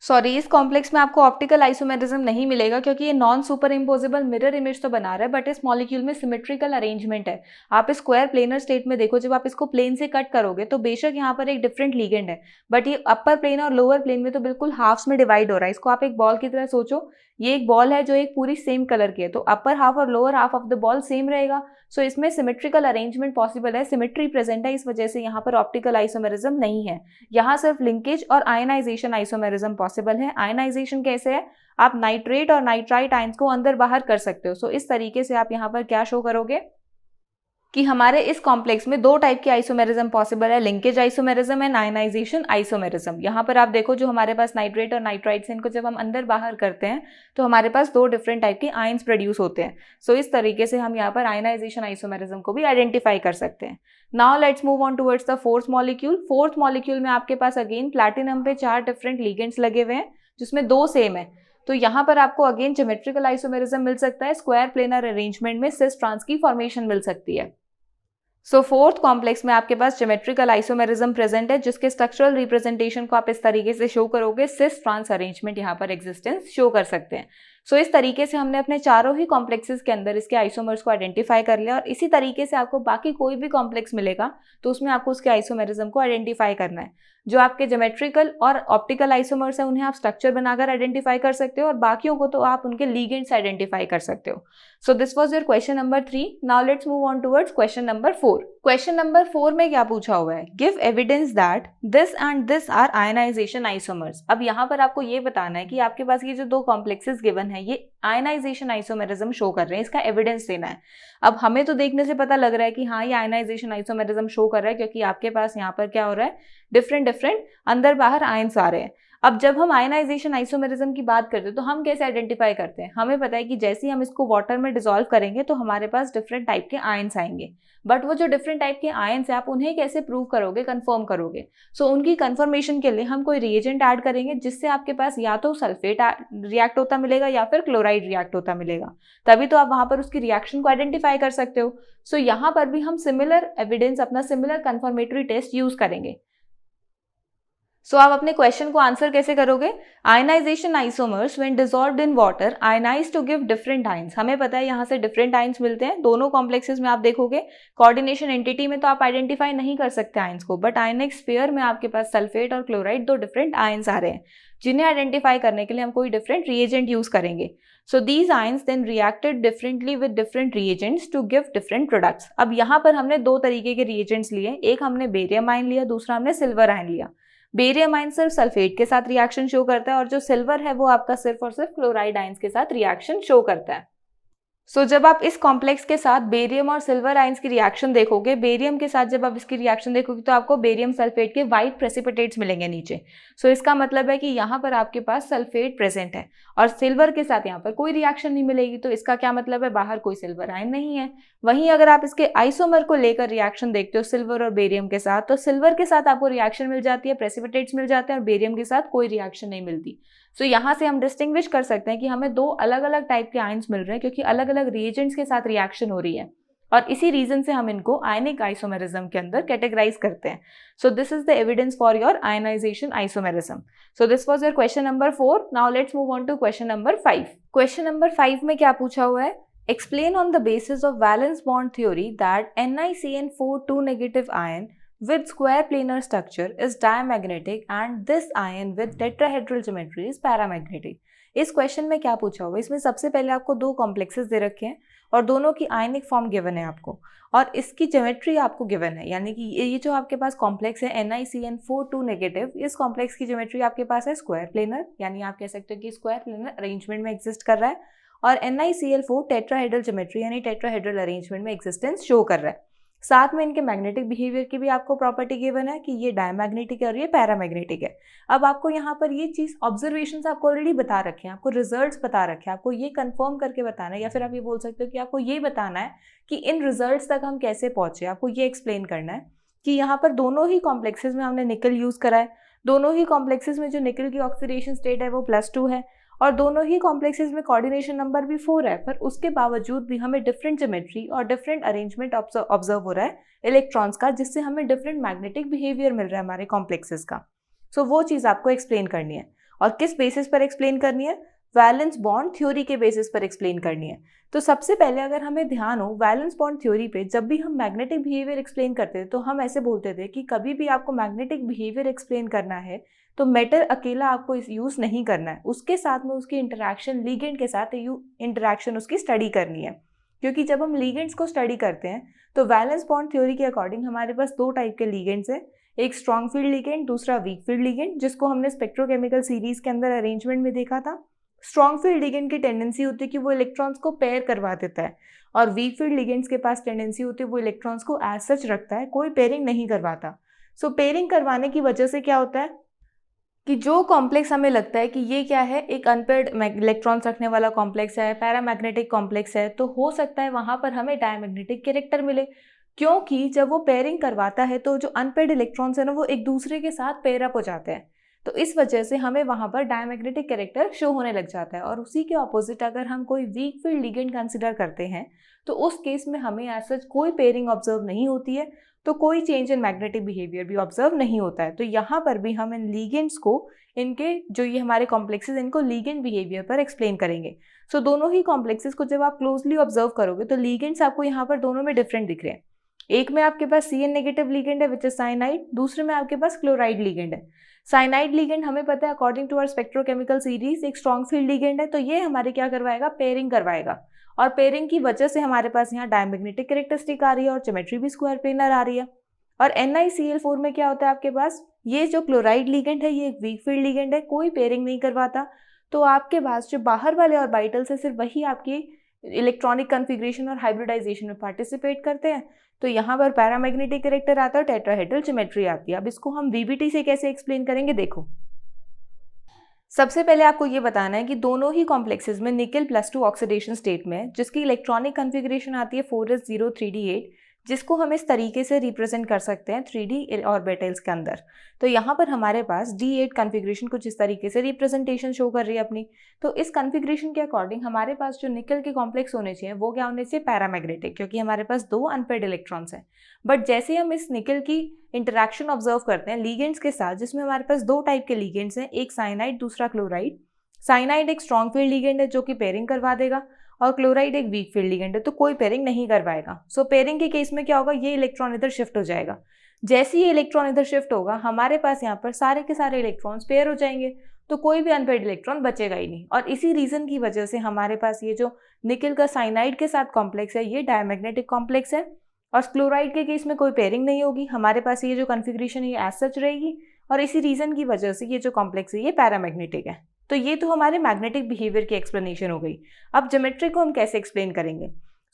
Sorry, इस कॉम्प्लेक्स में आपको ऑप्टिकल आइसोमेरिज्म नहीं मिलेगा, क्योंकि ये non super imposable mirror image तो बना रहा है, बट इस मॉलिक्यूल में सिमेट्रिकल अरेंजमेंट है। आप इस स्क्वायर प्लेनर स्टेट में देखो, जब आप इसको प्लेन से कट करोगे तो बेशक यहाँ पर एक डिफरेंट लिगेंड है, बट ये अपर प्लेन और लोअर प्लेन में तो बिल्कुल हाफ्स में डिवाइड हो रहा है। इसको आप एक बॉल की तरह सोचो, ये एक बॉल है जो एक पूरी सेम कलर की है, तो अपर हाफ और lower half of the ball same रहेगा। सो इसमें सिमेट्रिकल अरेंजमेंट पॉसिबल है, सिमेट्री प्रेजेंट है, इस वजह से यहाँ पर ऑप्टिकल आइसोमेरिज्म नहीं है। यहाँ सिर्फ लिंकेज और आयनाइजेशन आइसोमेरिज्म पॉसिबल है। आयनाइजेशन कैसे है? आप नाइट्रेट और नाइट्राइट आयंस को अंदर बाहर कर सकते हो। सो इस तरीके से आप यहाँ पर क्या शो करोगे कि हमारे इस कॉम्प्लेक्स में 2 टाइप के आइसोमेरिज्म पॉसिबल है, linkage isomerism and ionisation isomerism. यहाँ पर आप देखो, जो हमारे पास नाइट्रेट और नाइट्राइट्स हैं, इनको जब हम अंदर बाहर करते हैं तो हमारे पास 2 डिफरेंट टाइप के आयंस प्रोड्यूस होते हैं। सो इस तरीके से हम यहाँ पर आयनाइजेशन आइसोमेरिज्म को भी आइडेंटिफाई कर सकते हैं। Now let's move on towards the fourth molecule. Fourth molecule में आपके पास अगेन प्लैटिनम पे 4 डिफरेंट लिगेंड्स लगे हुए हैं, जिसमें 2 सेम है। तो यहाँ पर आपको अगेन ज्योमेट्रिकल आइसोमेरिज्म मिल सकता है, स्क्वायर प्लेनर अरेंजमेंट में सिस ट्रांस की फॉर्मेशन मिल सकती है। सो फोर्थ कॉम्प्लेक्स में आपके पास ज्योमेट्रिकल आइसोमेरिज्म प्रेजेंट है, जिसके स्ट्रक्चरल रिप्रेजेंटेशन को आप इस तरीके से शो करोगे, सिस ट्रांस अरेंजमेंट यहाँ पर एग्जिस्टेंस शो कर सकते हैं। सो इस तरीके से हमने अपने चारों ही कॉम्प्लेक्सेस के अंदर इसके आइसोमर्स को आइडेंटिफाई कर लिया, और इसी तरीके से आपको बाकी कोई भी कॉम्प्लेक्स मिलेगा तो उसमें आपको उसके आइसोमेरिज्म को आइडेंटिफाई करना है। जो आपके ज्योमेट्रिकल और ऑप्टिकल आइसोमर्स हैं उन्हें आप स्ट्रक्चर बनाकर आइडेंटिफाई कर सकते हो, और बाकियों को तो आप उनके लिगेंड्स आइडेंटिफाई कर सकते हो। So this was your question number 3। Now let's move on towards question number 4। Question number 4 में क्या पूछा हुआ है? Give evidence that this and this are ionization isomers. अब यहाँ पर आपको ये बताना है कि आपके पास ये जो 2 कॉम्प्लेक्सेस गिवन है ये आयनाइजेशन आइसोमेरिज्म शो कर रहे हैं, इसका एविडेंस देना है। अब हमें तो देखने से पता लग रहा है कि हाँ ये आयनाइजेशन आइसोमेरिज्म शो कर रहा है, क्योंकि आपके पास यहाँ पर क्या हो रहा है, डिफरेंट अंदर बाहर आयंस आ रहे हैं। अब जब हम आयनाइजेशन आइसोमेरिज्म की बात करते हैं तो हम कैसे आइडेंटिफाई करते हैं, हमें पता है कि जैसे ही हम इसको वाटर में डिसॉल्व करेंगे तो हमारे पास डिफरेंट टाइप के आयंस आएंगे। बट वो जो डिफरेंट टाइप के आयंस है आप उन्हें कैसे प्रूव करोगे, कंफर्म करोगे? सो उनकी कंफर्मेशन के लिए हम कोई रिएजेंट ऐड करेंगे जिससे आपके पास या तो सल्फेट रिएक्ट होता मिलेगा या फिर क्लोराइड रिएक्ट होता मिलेगा, तभी तो आप वहां पर उसकी रिएक्शन को आइडेंटिफाई कर सकते हो। सो यहाँ पर भी हम सिमिलर एविडेंस, अपना सिमिलर कंफर्मेटरी टेस्ट यूज करेंगे। सो आप अपने क्वेश्चन को आंसर कैसे करोगे? Ionization isomers when dissolved in water ionize to give different ions. हमें पता है यहाँ से डिफरेंट आयंस मिलते हैं दोनों कॉम्प्लेक्सेस में। आप देखोगे कोऑर्डिनेशन एंटिटी में तो आप आइडेंटिफाई नहीं कर सकते आयंस को, बट आयनिक स्फीयर में आपके पास सल्फेट और क्लोराइड दो डिफरेंट आयंस आ रहे हैं, जिन्हें आइडेंटिफाई करने के लिए हम कोई डिफरेंट रिएजेंट यूज करेंगे। So these ions then reacted differently with different reagents to give different products. अब यहाँ पर हमने दो तरीके के रिएजेंट्स लिए, एक हमने बेरियम आयन लिया, दूसरा हमने सिल्वर आयन लिया। बेरियम आयन सिर्फ सल्फेट के साथ रिएक्शन शो करता है और जो सिल्वर है वो आपका सिर्फ और सिर्फ क्लोराइड आयंस के साथ रिएक्शन शो करता है। सो जब आप इस कॉम्प्लेक्स के साथ बेरियम और सिल्वर आयंस की रिएक्शन देखोगे, बेरियम के साथ जब आप इसकी रिएक्शन देखोगे तो आपको बेरियम सल्फेट के व्हाइट प्रेसिपिटेट्स मिलेंगे नीचे। सो इसका मतलब है कि यहाँ पर आपके पास सल्फेट प्रेजेंट है और सिल्वर के साथ यहाँ पर कोई रिएक्शन नहीं मिलेगी, तो इसका क्या मतलब है, बाहर कोई सिल्वर आयन नहीं है। वहीं अगर आप इसके आइसोमर को लेकर रिएक्शन देखते हो सिल्वर और बेरियम के साथ, तो सिल्वर के साथ आपको रिएक्शन मिल जाती है, प्रेसिपिटेट्स मिल जाते हैं, और बेरियम के साथ कोई रिएक्शन नहीं मिलती। सो यहाँ से हम डिस्टिंग्विश कर सकते हैं कि हमें दो अलग अलग टाइप के आयंस मिल रहे हैं, क्योंकि अलग अलग रिएजेंट्स के साथ रिएक्शन हो रही है, और इसी रीजन से हम इनको आयनिक आइसोमेरिज्म के अंदर कैटेगराइज करते हैं। So this is the evidence for your ionization isomerism. So this was your question number 4। Now let's move on to question number 5। Question number 5 में क्या पूछा हुआ है? Explain on the basis of valence bond theory that NiCN4 2 negative ion with square planar structure is diamagnetic and this ion with tetrahedral geometry is paramagnetic। इस question में क्या पूछा हुआ है? इसमें सबसे पहले आपको दो कॉम्प्लेक्सेस दे रखे हैं और दोनों की आयनिक फॉर्म गिवन है आपको, और इसकी ज्योमेट्री आपको गिवन है। यानी कि ये जो आपके पास कॉम्प्लेक्स है NiCN4 2 नेगेटिव, इस कॉम्प्लेक्स की ज्योमेट्री आपके पास है स्क्वायर प्लेनर, यानी आप कह सकते हो कि स्क्वायर प्लेनर अरेंजमेंट में एग्जिस्ट कर रहा है, और NiCl4 टेट्राहेड्रल ज्योमेट्री यानी टेट्राहेड्रल अरेंजमेंट में एग्जिस्टेंस शो कर रहा है। साथ में इनके मैग्नेटिक बिहेवियर की भी आपको प्रॉपर्टी गिवन है कि ये डायमैग्नेटिक है और ये पैरामैग्नेटिक है। अब आपको यहाँ पर ये चीज़ ऑब्जर्वेशंस आपको ऑलरेडी बता रखे हैं, आपको रिजल्ट्स बता रखे हैं, आपको ये कंफर्म करके बताना है, या फिर आप ये बोल सकते हो कि आपको ये बताना है कि इन रिजल्ट्स तक हम कैसे पहुंचे। आपको ये एक्सप्लेन करना है कि यहाँ पर दोनों ही कॉम्प्लेक्सेस में हमने निकल यूज़ करा है, दोनों ही कॉम्प्लेक्सेस में जो निकल की ऑक्सीडेशन स्टेट है वो +2 है, और दोनों ही कॉम्प्लेक्सेस में कोऑर्डिनेशन नंबर भी 4 है, पर उसके बावजूद भी हमें डिफरेंट ज्योमेट्री और डिफरेंट अरेंजमेंट ऑब्जर्व हो रहा है इलेक्ट्रॉन्स का, जिससे हमें डिफरेंट मैग्नेटिक बिहेवियर मिल रहा है हमारे कॉम्प्लेक्सेस का। सो वो चीज़ आपको एक्सप्लेन करनी है, और किस बेसिस पर एक्सप्लेन करनी है? वैलेंस बॉन्ड थ्योरी के बेसिस पर एक्सप्लेन करनी है। तो सबसे पहले अगर हमें ध्यान हो वैलेंस बॉन्ड थ्योरी पे, जब भी हम मैग्नेटिक बिहेवियर एक्सप्लेन करते थे तो हम ऐसे बोलते थे कि कभी भी आपको मैग्नेटिक बिहेवियर एक्सप्लेन करना है तो मेटल अकेला आपको यूज़ नहीं करना है, उसके साथ में उसकी इंटरेक्शन लिगेंड के साथ इंटरेक्शन उसकी स्टडी करनी है। क्योंकि जब हम लिगेंड्स को स्टडी करते हैं तो वैलेंस बॉन्ड थ्योरी के अकॉर्डिंग हमारे पास दो टाइप के लिगेंड्स हैं, एक स्ट्रॉन्ग फील्ड लिगेंड, दूसरा वीक फील्ड लिगेंड, जिसको हमने स्पेक्ट्रोकेमिकल सीरीज के अंदर अरेंजमेंट में देखा था। स्ट्रॉन्ग फील्ड लिगेंड की टेंडेंसी होती है कि वो इलेक्ट्रॉन्स को पेयर करवा देता है, और वीक फील्ड लिगेंड्स के पास टेंडेंसी होती है वो इलेक्ट्रॉन्स को एज सच रखता है, कोई पेयरिंग नहीं करवाता। सो पेयरिंग करवाने की वजह से क्या होता है कि जो कॉम्प्लेक्स हमें लगता है कि ये क्या है, एक अनपेयर्ड इलेक्ट्रॉन्स रखने वाला कॉम्प्लेक्स है, पैरामैग्नेटिक कॉम्प्लेक्स है, तो हो सकता है वहाँ पर हमें डायमैग्नेटिक कैरेक्टर मिले, क्योंकि जब वो पेयरिंग करवाता है तो जो अनपेयर्ड इलेक्ट्रॉन्स है ना वो एक दूसरे के साथ पेयर अप हो जाते हैं, तो इस वजह से हमें वहाँ पर डायमैग्नेटिक कैरेक्टर शो होने लग जाता है। और उसी के ऑपोजिट अगर हम कोई वीक फील्ड लिगेंड कंसिडर करते हैं तो उस केस में हमें एज सच कोई पेयरिंग ऑब्जर्व नहीं होती है, तो कोई चेंज इन मैग्नेटिक बिहेवियर भी ऑब्जर्व नहीं होता है। तो यहाँ पर भी हम इन लिगेंड्स को, इनके जो ये हमारे कॉम्प्लेक्सेस, इनको लिगेंड बिहेवियर पर एक्सप्लेन करेंगे। सो दोनों ही कॉम्प्लेक्सेस को जब आप क्लोजली ऑब्जर्व करोगे तो लिगेंड्स आपको यहाँ पर दोनों में डिफरेंट दिख रहे हैं। एक में आपके पास CN नेगेटिव लिगेंड है विच इज साइनाइड, दूसरे में आपके पास क्लोराइड लिगेंड है। साइनाइड लिगेंड हमें पता है according to our spectrochemical series एक स्ट्रॉन्ग फील्ड लिगेंड है, तो ये हमारे क्या करवाएगा, पेयरिंग करवाएगा, और पेयरिंग की वजह से हमारे पास यहाँ डायमैग्नेटिक कैरेक्टरिस्टिक आ रही है और ज्योमेट्री भी स्क्वायर प्लेनर आ रही है। और NiCl4 में क्या होता है आपके पास, ये जो क्लोराइड लिगेंड है ये एक वीक फील्ड लिगेंड है, कोई पेयरिंग नहीं करवाता, तो आपके पास जो बाहर वाले ऑर्बिटल्स है सिर्फ वही आपकी इलेक्ट्रॉनिक कन्फिग्रेशन और हाइब्रिडाइजेशन में पार्टिसिपेट करते हैं। तो यहाँ पर पैरामैग्नेटिक कैरेक्टर आता है, टेट्राहेड्रल ज्योमेट्री आती है। अब इसको हम वीबीटी से कैसे एक्सप्लेन करेंगे, देखो सबसे पहले आपको ये बताना है कि दोनों ही कॉम्प्लेक्सेस में निकल +2 ऑक्सीडेशन स्टेट में, जिसकी इलेक्ट्रॉनिक कन्फिग्रेशन आती है 4s0 3d8, जिसको हम इस तरीके से रिप्रेजेंट कर सकते हैं 3D ऑर्बिटल्स के अंदर। तो यहाँ पर हमारे पास D8 कन्फिग्रेशन कुछ इस तरीके से रिप्रेजेंटेशन शो कर रही है अपनी। तो इस कन्फिग्रेशन के अकॉर्डिंग हमारे पास जो निकल के कॉम्प्लेक्स होने चाहिए वो क्या होने चाहिए, पैरामैग्नेटिक, क्योंकि हमारे पास 2 अनपेयर्ड इलेक्ट्रॉन्स हैं। बट जैसे हम इस निकल की इंटरैक्शन ऑब्जर्व करते हैं लिगेंड्स के साथ, जिसमें हमारे पास 2 टाइप के लिगेंड्स हैं, एक साइनाइड दूसरा क्लोराइड। साइनाइड एक स्ट्रॉन्ग फील्ड लिगेंड है जो कि पेयरिंग करवा देगा, और क्लोराइड एक वीक फील्ड लिगेंड है तो कोई पेयरिंग नहीं करवाएगा। सो पेयरिंग के केस में क्या होगा, ये इलेक्ट्रॉन इधर शिफ्ट हो जाएगा। जैसे ही ये इलेक्ट्रॉन इधर शिफ्ट होगा हमारे पास यहाँ पर सारे के सारे इलेक्ट्रॉन्स पेयर हो जाएंगे, तो कोई भी अनपेयर्ड इलेक्ट्रॉन बचेगा ही नहीं। और इसी रीजन की वजह से हमारे पास ये जो निकल का साइनाइड के साथ कॉम्प्लेक्स है ये डायमैग्नेटिक कॉम्प्लेक्स है, और क्लोराइड के केस में कोई पेयरिंग नहीं होगी, हमारे पास ये जो कन्फिग्रेशन है ये एज सच रहेगी, और इसी रीजन की वजह से ये जो कॉम्प्लेक्स है ये पैरामैग्नेटिक है। तो ये तो हमारे मैग्नेटिक बिहेवियर की एक्सप्लेनेशन हो गई। अब ज्योमेट्री को हम कैसे एक्सप्लेन करेंगे।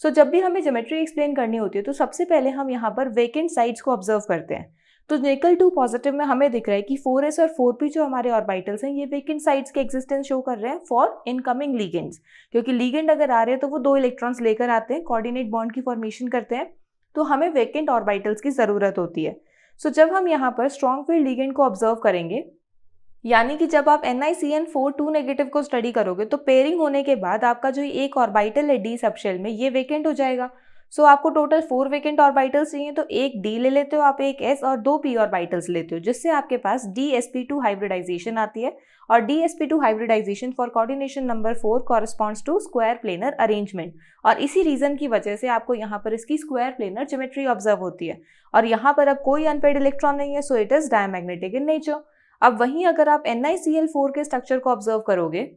जब भी हमें ज्योमेट्री एक्सप्लेन करनी होती है तो सबसे पहले हम यहाँ पर वेकेंट साइड्स को ऑब्जर्व करते हैं। तो निकल 2 पॉजिटिव में हमें दिख रहा है कि 4s और 4p जो हमारे ऑर्बिटल्स हैं ये वेकेंट साइड्स के एक्जिस्टेंस शो कर रहे हैं फॉर इनकमिंग लिगेंड्स, क्योंकि लिगेंड अगर आ रहे हैं तो वो 2 इलेक्ट्रॉन्स लेकर आते हैं, कोऑर्डिनेट बॉन्ड की फॉर्मेशन करते हैं, तो हमें वेकेंट ऑर्बिटल्स की ज़रूरत होती है। जब हम यहाँ पर स्ट्रॉन्ग फील्ड लिगेंड को ऑब्जर्व करेंगे, यानी कि जब आप NiCN4 2 नेगेटिव को स्टडी करोगे तो पेयरिंग होने के बाद आपका जो एक ऑर्बिटल है डी सबशेल में ये वेकेंट हो जाएगा। आपको टोटल 4 वेकेंट ऑर्बिटल्स चाहिए, तो एक D ले लेते हो आप, एक S और 2 P ऑर्बिटल्स लेते हो, जिससे आपके पास DsP2 हाइब्रिडाइजेशन आती है। और DsP2 hybridization for coordination number 4 corresponds to square planar arrangement, और इसी रीजन की वजह से आपको यहाँ पर इसकी स्क्वायर प्लेनर ज्योमेट्री ऑब्जर्व होती है। और यहाँ पर अब कोई अनपेयर्ड इलेक्ट्रॉन नहीं है, सो it is diamagnetic in nature. अब वहीं अगर आप NiCl4 के स्ट्रक्चर को ऑब्जर्व करोगे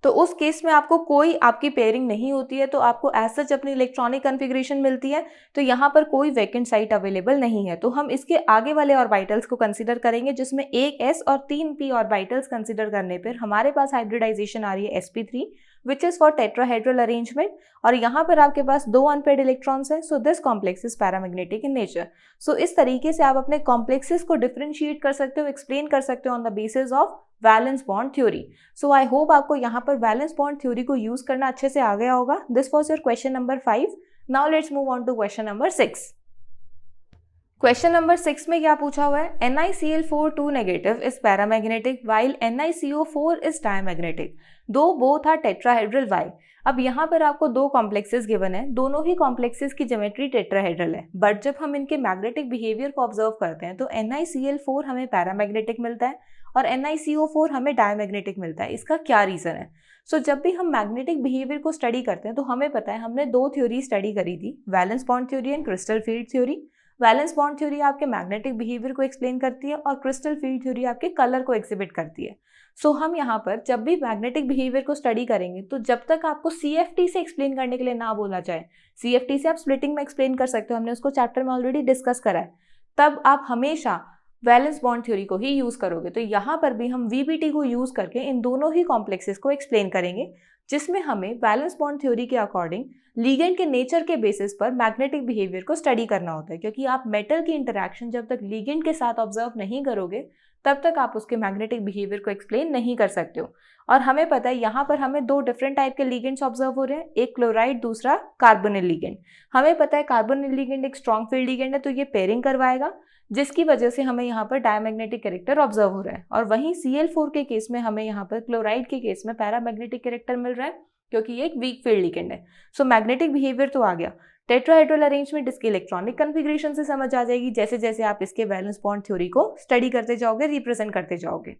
तो उस केस में आपको कोई आपकी पेयरिंग नहीं होती है, तो आपको एज सच अपनी इलेक्ट्रॉनिक कन्फिग्रेशन मिलती है, तो यहाँ पर कोई वैकेंट साइट अवेलेबल नहीं है। तो हम इसके आगे वाले ऑर्बिटल्स को कंसीडर करेंगे, जिसमें एक S और 3 P ऑर्बिटल्स कंसीडर करने पर हमारे पास हाइब्रिडाइजेशन आ रही है sp3 which is for tetrahedral arrangement, और यहाँ पर आपके पास 2 अनपेयर्ड इलेक्ट्रॉन्स हैं, so this complex is paramagnetic in nature. इस तरीके से आप अपने कॉम्प्लेक्सेस को डिफरेंशिएट कर सकते हो, एक्सप्लेन कर सकते हो on the basis of valence bond theory. I hope आपको यहाँ पर वैलेंस बॉन्ड थ्योरी को यूज करना अच्छे से आ गया होगा। This was your question number 5। Now let's move on to question number 6। Question number 6 में क्या पूछा हुआ है, NiCl4 2 negative is paramagnetic while NiCO4 is diamagnetic, though both are tetrahedral why. अब यहाँ पर आपको 2 कॉम्प्लेक्सेस गिवन है, दोनों ही कॉम्प्लेक्सेस की ज्योमेट्री टेट्राहेड्रल है, बट जब हम इनके मैग्नेटिक बिहेवियर को ऑब्जर्व करते हैं तो NiCl4 हमें पैरामैग्नेटिक मिलता है और NiCO4 हमें डायमैग्नेटिक मिलता है। इसका क्या रीजन है? जब भी हम मैग्नेटिक बिहेवियर को स्टडी करते हैं तो हमें पता है हमने 2 थ्योरी स्टडी करी थी, valence bond theory and crystal field theory. Valence bond theory आपके मैग्नेटिक बिहेवियर को एक्सप्लेन करती है और क्रिस्टल फील्ड थ्योरी आपके कलर को एग्जिबिट करती है। हम यहाँ पर जब भी मैग्नेटिक बिहेवियर को स्टडी करेंगे तो जब तक आपको CFT से एक्सप्लेन करने के लिए ना बोला जाए, CFT से आप स्प्लिटिंग में एक्सप्लेन कर सकते हो, हमने उसको चैप्टर में ऑलरेडी डिस्कस करा है, तब आप हमेशा वैलेंस बॉन्ड थ्योरी को ही यूज करोगे। तो यहाँ पर भी हम VBT को यूज करके इन दोनों ही कॉम्प्लेक्सेस को एक्सप्लेन करेंगे, जिसमें हमें वैलेंस बॉन्ड थ्योरी के अकॉर्डिंग लिगेंड के नेचर के बेसिस पर मैग्नेटिक बिहेवियर को स्टडी करना होता है, क्योंकि आप मेटल की इंटरैक्शन जब तक लिगेंड के साथ ऑब्जर्व नहीं करोगे तब तक आप उसके मैग्नेटिक बिहेवियर को एक्सप्लेन नहीं कर सकते हो। और हमें पता है यहाँ पर हमें 2 डिफरेंट टाइप के लिगेंड्स ऑब्जर्व हो रहे हैं, एक क्लोराइड दूसरा कार्बोनिल लिगेंड। हमें पता है कार्बोनिल लिगेंड एक स्ट्रॉन्ग फील्ड लिगेंड है, तो ये पेयरिंग करवाएगा, जिसकी वजह से हमें यहाँ पर डायमैग्नेटिक कैरेक्टर ऑब्जर्व हो रहा है। और वहीं Cl4 के केस में हमें यहाँ पर क्लोराइड के केस में पैरामैग्नेटिक कैरेक्टर मिल रहा है, क्योंकि ये एक वीक फील्ड लिगेंड है। मैग्नेटिक बिहेवियर तो आ गया, टेट्राहेड्रल अरेंजमेंट इसके इलेक्ट्रॉनिक कन्फिग्रेशन से समझ आ जाएगी जैसे जैसे आप इसके वैलेंस बॉन्ड थ्योरी को स्टडी करते जाओगे, रिप्रेजेंट करते जाओगे।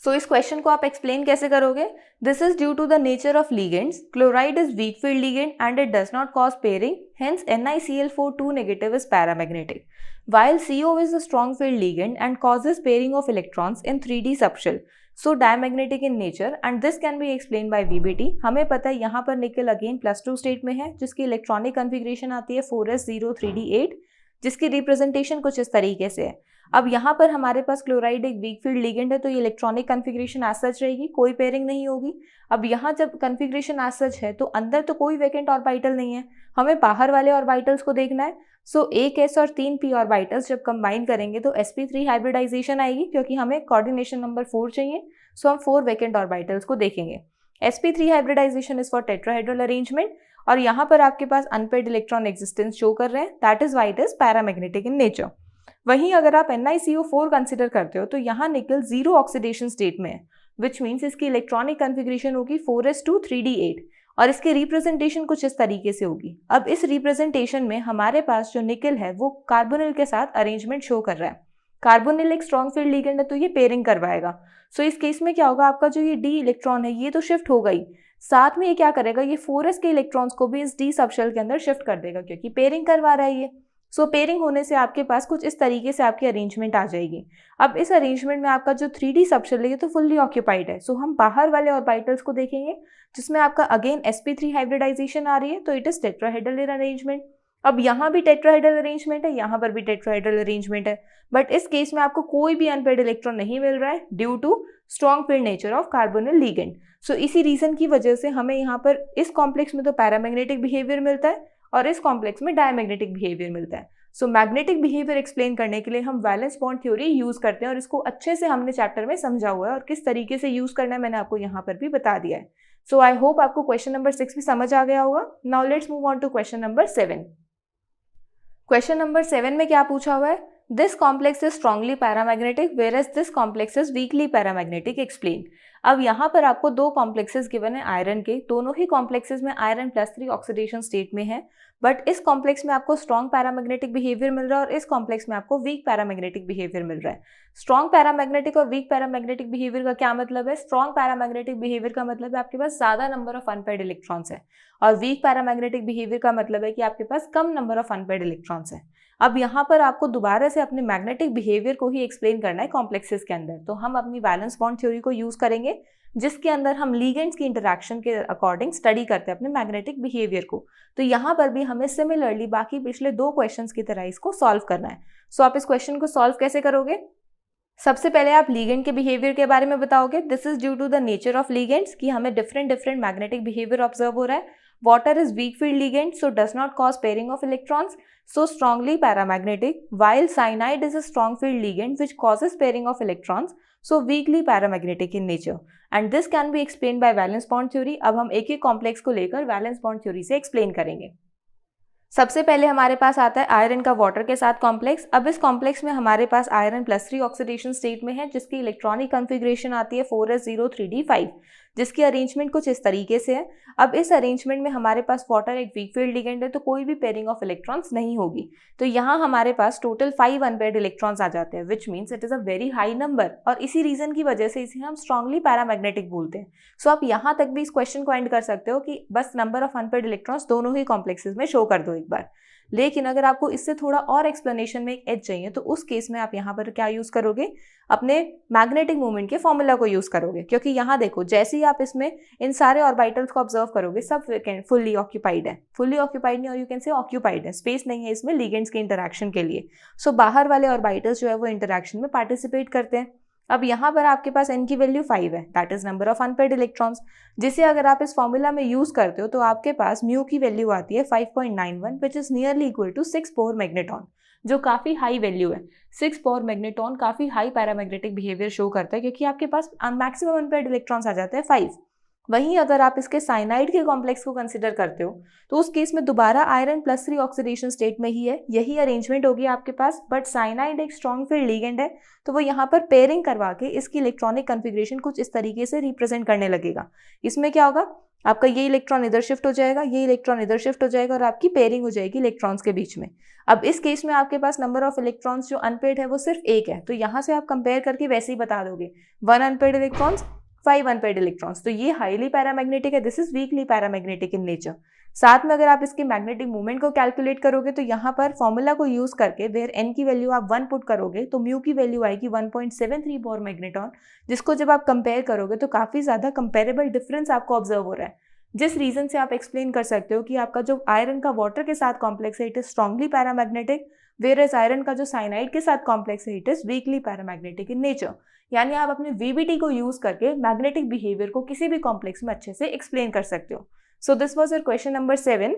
इस क्वेश्चन को आप एक्सप्लेन कैसे करोगे? This is due to the nature of ligands, chloride is weak field ligand and it does not cause pairing, hence NiCl4 2 negative is paramagnetic, while CO is a strong field ligand and causes pairing of electrons in 3D subshell, so diamagnetic in nature and this can be explained by VBT। हमें पता है यहाँ पर निकल again +2 state में है, जिसकी electronic configuration आती है 4s0 3d8, जिसकी रिप्रेजेंटेशन कुछ इस तरीके से है। अब यहाँ पर हमारे पास क्लोराइड एक वीक फील्ड लिगेंड है, तो ये इलेक्ट्रॉनिक कन्फिग्रेशन एज सच रहेगी, कोई पेयरिंग नहीं होगी। अब यहाँ जब कन्फिग्रेशन एज सच है तो अंदर तो कोई वैकेंट ऑर्बिटल नहीं है, हमें बाहर वाले ऑर्बिटल्स को देखना है। सो एक s और 3 p ऑर्बिटल्स जब कंबाइन करेंगे तो sp3 हाइब्रिडाइजेशन आएगी, क्योंकि हमें कोऑर्डिनेशन नंबर 4 चाहिए। सो हम 4 वैकेंट ऑर्बिटल्स को देखेंगे। sp3 hybridization is for tetrahedral arrangement, और यहाँ पर आपके पास अनपेयर्ड इलेक्ट्रॉन एक्जिस्टेंस शो कर रहे हैं, that is why it is paramagnetic in nature. वहीं अगर आप NiCO4 कंसिडर करते हो तो यहाँ निकल 0 ऑक्सीडेशन स्टेट में है, विच मीन्स इसकी इलेक्ट्रॉनिक कन्फिग्रेशन होगी 4s2 3d8, और इसकी रिप्रेजेंटेशन कुछ इस तरीके से होगी। अब इस रिप्रेजेंटेशन में हमारे पास जो निकल है वो कार्बोनिल के साथ अरेंजमेंट शो कर रहा है। कार्बोनिल एक स्ट्रॉन्ग फील्ड लिगेंड है, तो ये पेयरिंग करवाएगा। सो इस केस में क्या होगा, आपका जो ये डी इलेक्ट्रॉन है ये तो शिफ्ट हो गई, साथ में ये क्या करेगा, ये 4s के इलेक्ट्रॉन्स को भी इस डी सबशेल के अंदर शिफ्ट कर देगा, क्योंकि पेयरिंग करवा रहा है ये। सो पेयरिंग होने से आपके पास कुछ इस तरीके से आपकी अरेंजमेंट आ जाएगी। अब इस अरेंजमेंट में आपका जो 3d सबशेल है ये तो फुल्ली ऑक्यूपाइड है। सो हम बाहर वाले ऑर्बिटल्स को देखेंगे, जिसमें आपका अगेन sp3 हाइब्रिडाइजेशन आ रही है, तो इट इज टेट्राहेड्रल अरेंजमेंट। अब यहाँ भी टेट्राहेड्रल अरेंजमेंट है, यहाँ पर भी टेट्राहेड्रल अरेंजमेंट है, बट इस केस में आपको कोई भी अनपेयर्ड इलेक्ट्रॉन नहीं मिल रहा है due to strong field nature of carbonyl ligand. So इसी रीजन की वजह से हमें यहाँ पर इस कॉम्प्लेक्स में तो पैरामैग्नेटिक बिहेवियर मिलता है और इस कॉम्प्लेक्स में डायमैग्नेटिक बिहेवियर मिलता है। सो मैग्नेटिक बिहेवियर एक्सप्लेन करने के लिए हम वैलेंस बॉन्ड थ्योरी यूज करते हैं, और इसको अच्छे से हमने चैप्टर में समझा हुआ है, और किस तरीके से यूज करना है मैंने आपको यहाँ पर भी बता दिया है। सो आई होप आपको क्वेश्चन नंबर 6 भी समझ आ गया होगा। Now let's move on to question number 7। Question number 7 में क्या पूछा हुआ है, this complex is strongly paramagnetic whereas this complex is weakly paramagnetic, explain. अब यहाँ पर आपको दो कॉम्प्लेक्सेस गिवन है आयरन के, दोनों ही कॉम्प्लेक्सेस में आयरन +3 ऑक्सीडेशन स्टेट में है, बट इस कॉम्प्लेक्स में आपको स्ट्रॉन्ग पैरामैग्नेटिक बिहेवियर मिल रहा है और इस कॉम्प्लेक्स में आपको वीक पैरामैग्नेटिक बिहेवियर मिल रहा है। स्ट्रॉन्ग पैरामैग्नेटिक और वीक पैरामैग्नेटिक बिहेवियर का क्या मतलब है, स्ट्रॉन्ग पैरामैग्नेटिक बिहेवियर का मतलब है आपके पास ज्यादा नंबर ऑफ अनपेयर्ड इलेक्ट्रॉन्स है, और वीक पैरामैग्नेटिक बिहेवियर का मतलब है कि आपके पास कम नंबर ऑफ अनपेयर्ड इलेक्ट्रॉन्स है। अब यहाँ पर आपको दोबारा से अपने मैग्नेटिक बिहेवियर को ही एक्सप्लेन करना है कॉम्प्लेक्सेस के अंदर, तो हम अपनी वैलेंस बॉन्ड थ्योरी को यूज करेंगे, जिसके अंदर हम लिगेंड्स की इंटरैक्शन के अकॉर्डिंग स्टडी करते हैं अपने मैग्नेटिक बिहेवियर को। तो यहाँ पर भी हमें सिमिलरली बाकी पिछले 2 क्वेश्चंस की तरह इसको सॉल्व करना है। सो आप इस क्वेश्चन को सॉल्व कैसे करोगे, सबसे पहले आप लिगेंड के बिहेवियर के बारे में बताओगे। This is due to the nature of ligands, कि हमें डिफरेंट मैग्नेटिक बिहेवियर ऑब्जर्व हो रहा है। Water is weak field ligand, so does not cause pairing of electrons, so strongly paramagnetic, while cyanide is a strong field ligand which causes pairing of electrons, so weakly paramagnetic in nature, and this can be explained by valence bond theory। अब हम एक एक complex को लेकर valence bond theory से explain करेंगे। सबसे पहले हमारे पास आता है आयरन का वाटर के साथ कॉम्प्लेक्स। अब इस कॉम्प्लेक्स में हमारे पास आयरन +3 ऑक्सीडेशन स्टेट में है, जिसकी इलेक्ट्रॉनिक कन्फिग्रेशन आती है 4s0 3d5, जिसकी अरेंजमेंट कुछ इस तरीके से है। अब इस अरेंजमेंट में हमारे पास वाटर एक वीक फील्ड लिगेंड है, तो कोई भी पेयरिंग ऑफ इलेक्ट्रॉन्स नहीं होगी, तो यहाँ हमारे पास टोटल 5 अनपेयर्ड इलेक्ट्रॉन्स आ जाते हैं, which means it is a very high number, और इसी रीजन की वजह से इसे हम स्ट्रांगली पैरामैग्नेटिक बोलते हैं। सो आप यहाँ तक भी इस क्वेश्चन को एंड कर सकते हो कि बस नंबर ऑफ अनपेयर्ड इलेक्ट्रॉन्स दोनों ही कॉम्प्लेक्सेस में शो कर दो एक बार। लेकिन अगर आपको इससे थोड़ा और एक्सप्लेनेशन में एक एज चाहिए, तो उस केस में आप यहाँ पर क्या यूज करोगे, अपने मैग्नेटिक मोमेंट के फॉर्मूला को यूज करोगे, क्योंकि यहाँ देखो जैसे ही आप इसमें इन सारे ऑर्बिटल्स को ऑब्जर्व करोगे सब फुल्ली ऑक्यूपाइड है, फुल्ली ऑक्यूपाइड नहीं और यू कैन से ऑक्यूपाइड है, स्पेस नहीं है इसमें लिगेंड्स के इंटरैक्शन के लिए। सो बाहर वाले ऑर्बिटल्स जो है वो इंटरैक्शन में पार्टिसिपेट करते हैं। अब यहाँ पर आपके पास n की वैल्यू 5 है, that is number of unpaired electrons, जिसे अगर आप इस फॉर्मूला में यूज करते हो तो आपके पास म्यू की वैल्यू आती है 5.91, which is nearly equal to 6 Bohr magneton, जो काफी हाई वैल्यू है। 6 बोर मैग्नेटॉन काफी हाई पैरामैग्नेटिक बिहेवियर शो करता है, क्योंकि आपके पास मैक्सिमम अनपेयर्ड इलेक्ट्रॉन्स आ जाते हैं 5। वहीं अगर आप इसके साइनाइड के कॉम्प्लेक्स को कंसिडर करते हो तो उस केस में दोबारा आयरन +3 ऑक्सीडेशन स्टेट में ही है, यही अरेंजमेंट होगी आपके पास, बट साइनाइड एक स्ट्रॉन्ग फील्ड लिगेंड है, तो वो यहाँ पर पेयरिंग करवा के इसकी इलेक्ट्रॉनिक कन्फिग्रेशन कुछ इस तरीके से रिप्रेजेंट करने लगेगा। इसमें क्या होगा, आपका ये इलेक्ट्रॉन इधर शिफ्ट हो जाएगा, ये इलेक्ट्रॉन इधर शिफ्ट हो जाएगा, और आपकी पेयरिंग हो जाएगी इलेक्ट्रॉन्स के बीच में। अब इस केस में आपके पास नंबर ऑफ इलेक्ट्रॉन्स जो अनपेयर्ड है वो सिर्फ 1 है, तो यहाँ से आप कंपेयर करके वैसे ही बता दोगे 1 अनपेयर्ड इलेक्ट्रॉन्स 5 अनपेयर्ड इलेक्ट्रॉन्स, तो ये हाईली पैरामैग्नेटिक है, this is weakly paramagnetic in nature. साथ में अगर आप इसके मैग्नेटिक मूवमेंट को कैलकुलेट करोगे तो यहाँ पर फॉर्मूला को यूज करके वेयर n की वैल्यू आप 1 पुट करोगे तो म्यू की वैल्यू आएगी 1.73 बोर मैग्नेटॉन, जिसको जब आप कंपेयर करोगे तो काफी ज्यादा कंपेरेबल डिफरेंस आपको ऑब्जर्व हो रहा है। जिस रीजन से आप एक्सप्लेन कर सकते हो कि आपका जो आयरन का वाटर के साथ कॉम्प्लेक्स है it is strongly paramagnetic, whereas iron का जो साइनाइड के साथ कॉम्प्लेक्स है it is weakly paramagnetic in nature. यानी आप अपने वीबीटी को यूज करके मैग्नेटिक बिहेवियर को किसी भी कॉम्प्लेक्स में अच्छे से एक्सप्लेन कर सकते हो। So this was your question number 7।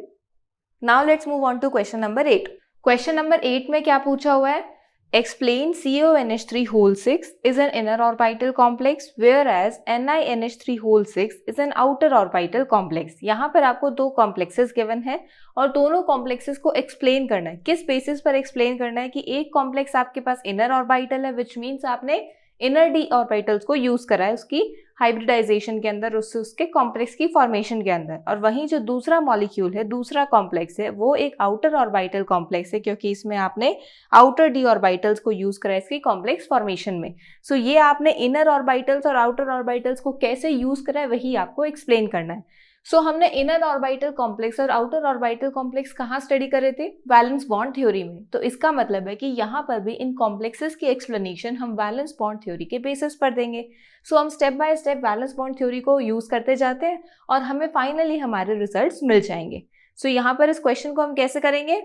Now let's move on to question number 8। Question number 8 में क्या पूछा हुआ है? Explain CONH3 whole 6 is an inner orbital complex whereas NiNH3 whole 6 is an outer orbital complex। यहाँ पर आपको दो complexes given है और दोनों कॉम्प्लेक्सेस को एक्सप्लेन करना है। किस बेसिस पर एक्सप्लेन करना है कि एक कॉम्प्लेक्स आपके पास इनर ऑर्बिटल है विच मीन्स आपने इनर डी ऑर्बिटल्स को यूज करा है उसकी हाइब्रिडाइजेशन के अंदर, उसके कॉम्प्लेक्स की फॉर्मेशन के अंदर, और वहीं जो दूसरा मॉलिक्यूल है, दूसरा कॉम्प्लेक्स है, वो एक आउटर ऑर्बिटल कॉम्प्लेक्स है क्योंकि इसमें आपने आउटर डी ऑर्बिटल्स को यूज करा है इसकी कॉम्प्लेक्स फॉर्मेशन में। सो ये आपने इनर ऑर्बिटल्स और आउटर ऑर्बिटल्स को कैसे यूज करा है वही आपको एक्सप्लेन करना है। सो हमने इनर ऑर्बिटल कॉम्प्लेक्स और आउटर ऑर्बिटल कॉम्प्लेक्स कहाँ स्टडी करे थे? वैलेंस बॉन्ड थ्योरी में। तो इसका मतलब है कि यहाँ पर भी इन कॉम्प्लेक्सेस की एक्सप्लेनेशन हम वैलेंस बॉन्ड थ्योरी के बेसिस पर देंगे। सो हम step by step valence bond theory को यूज करते जाते हैं और हमें फाइनली हमारे रिजल्ट्स मिल जाएंगे। सो यहाँ पर इस क्वेश्चन को हम कैसे करेंगे?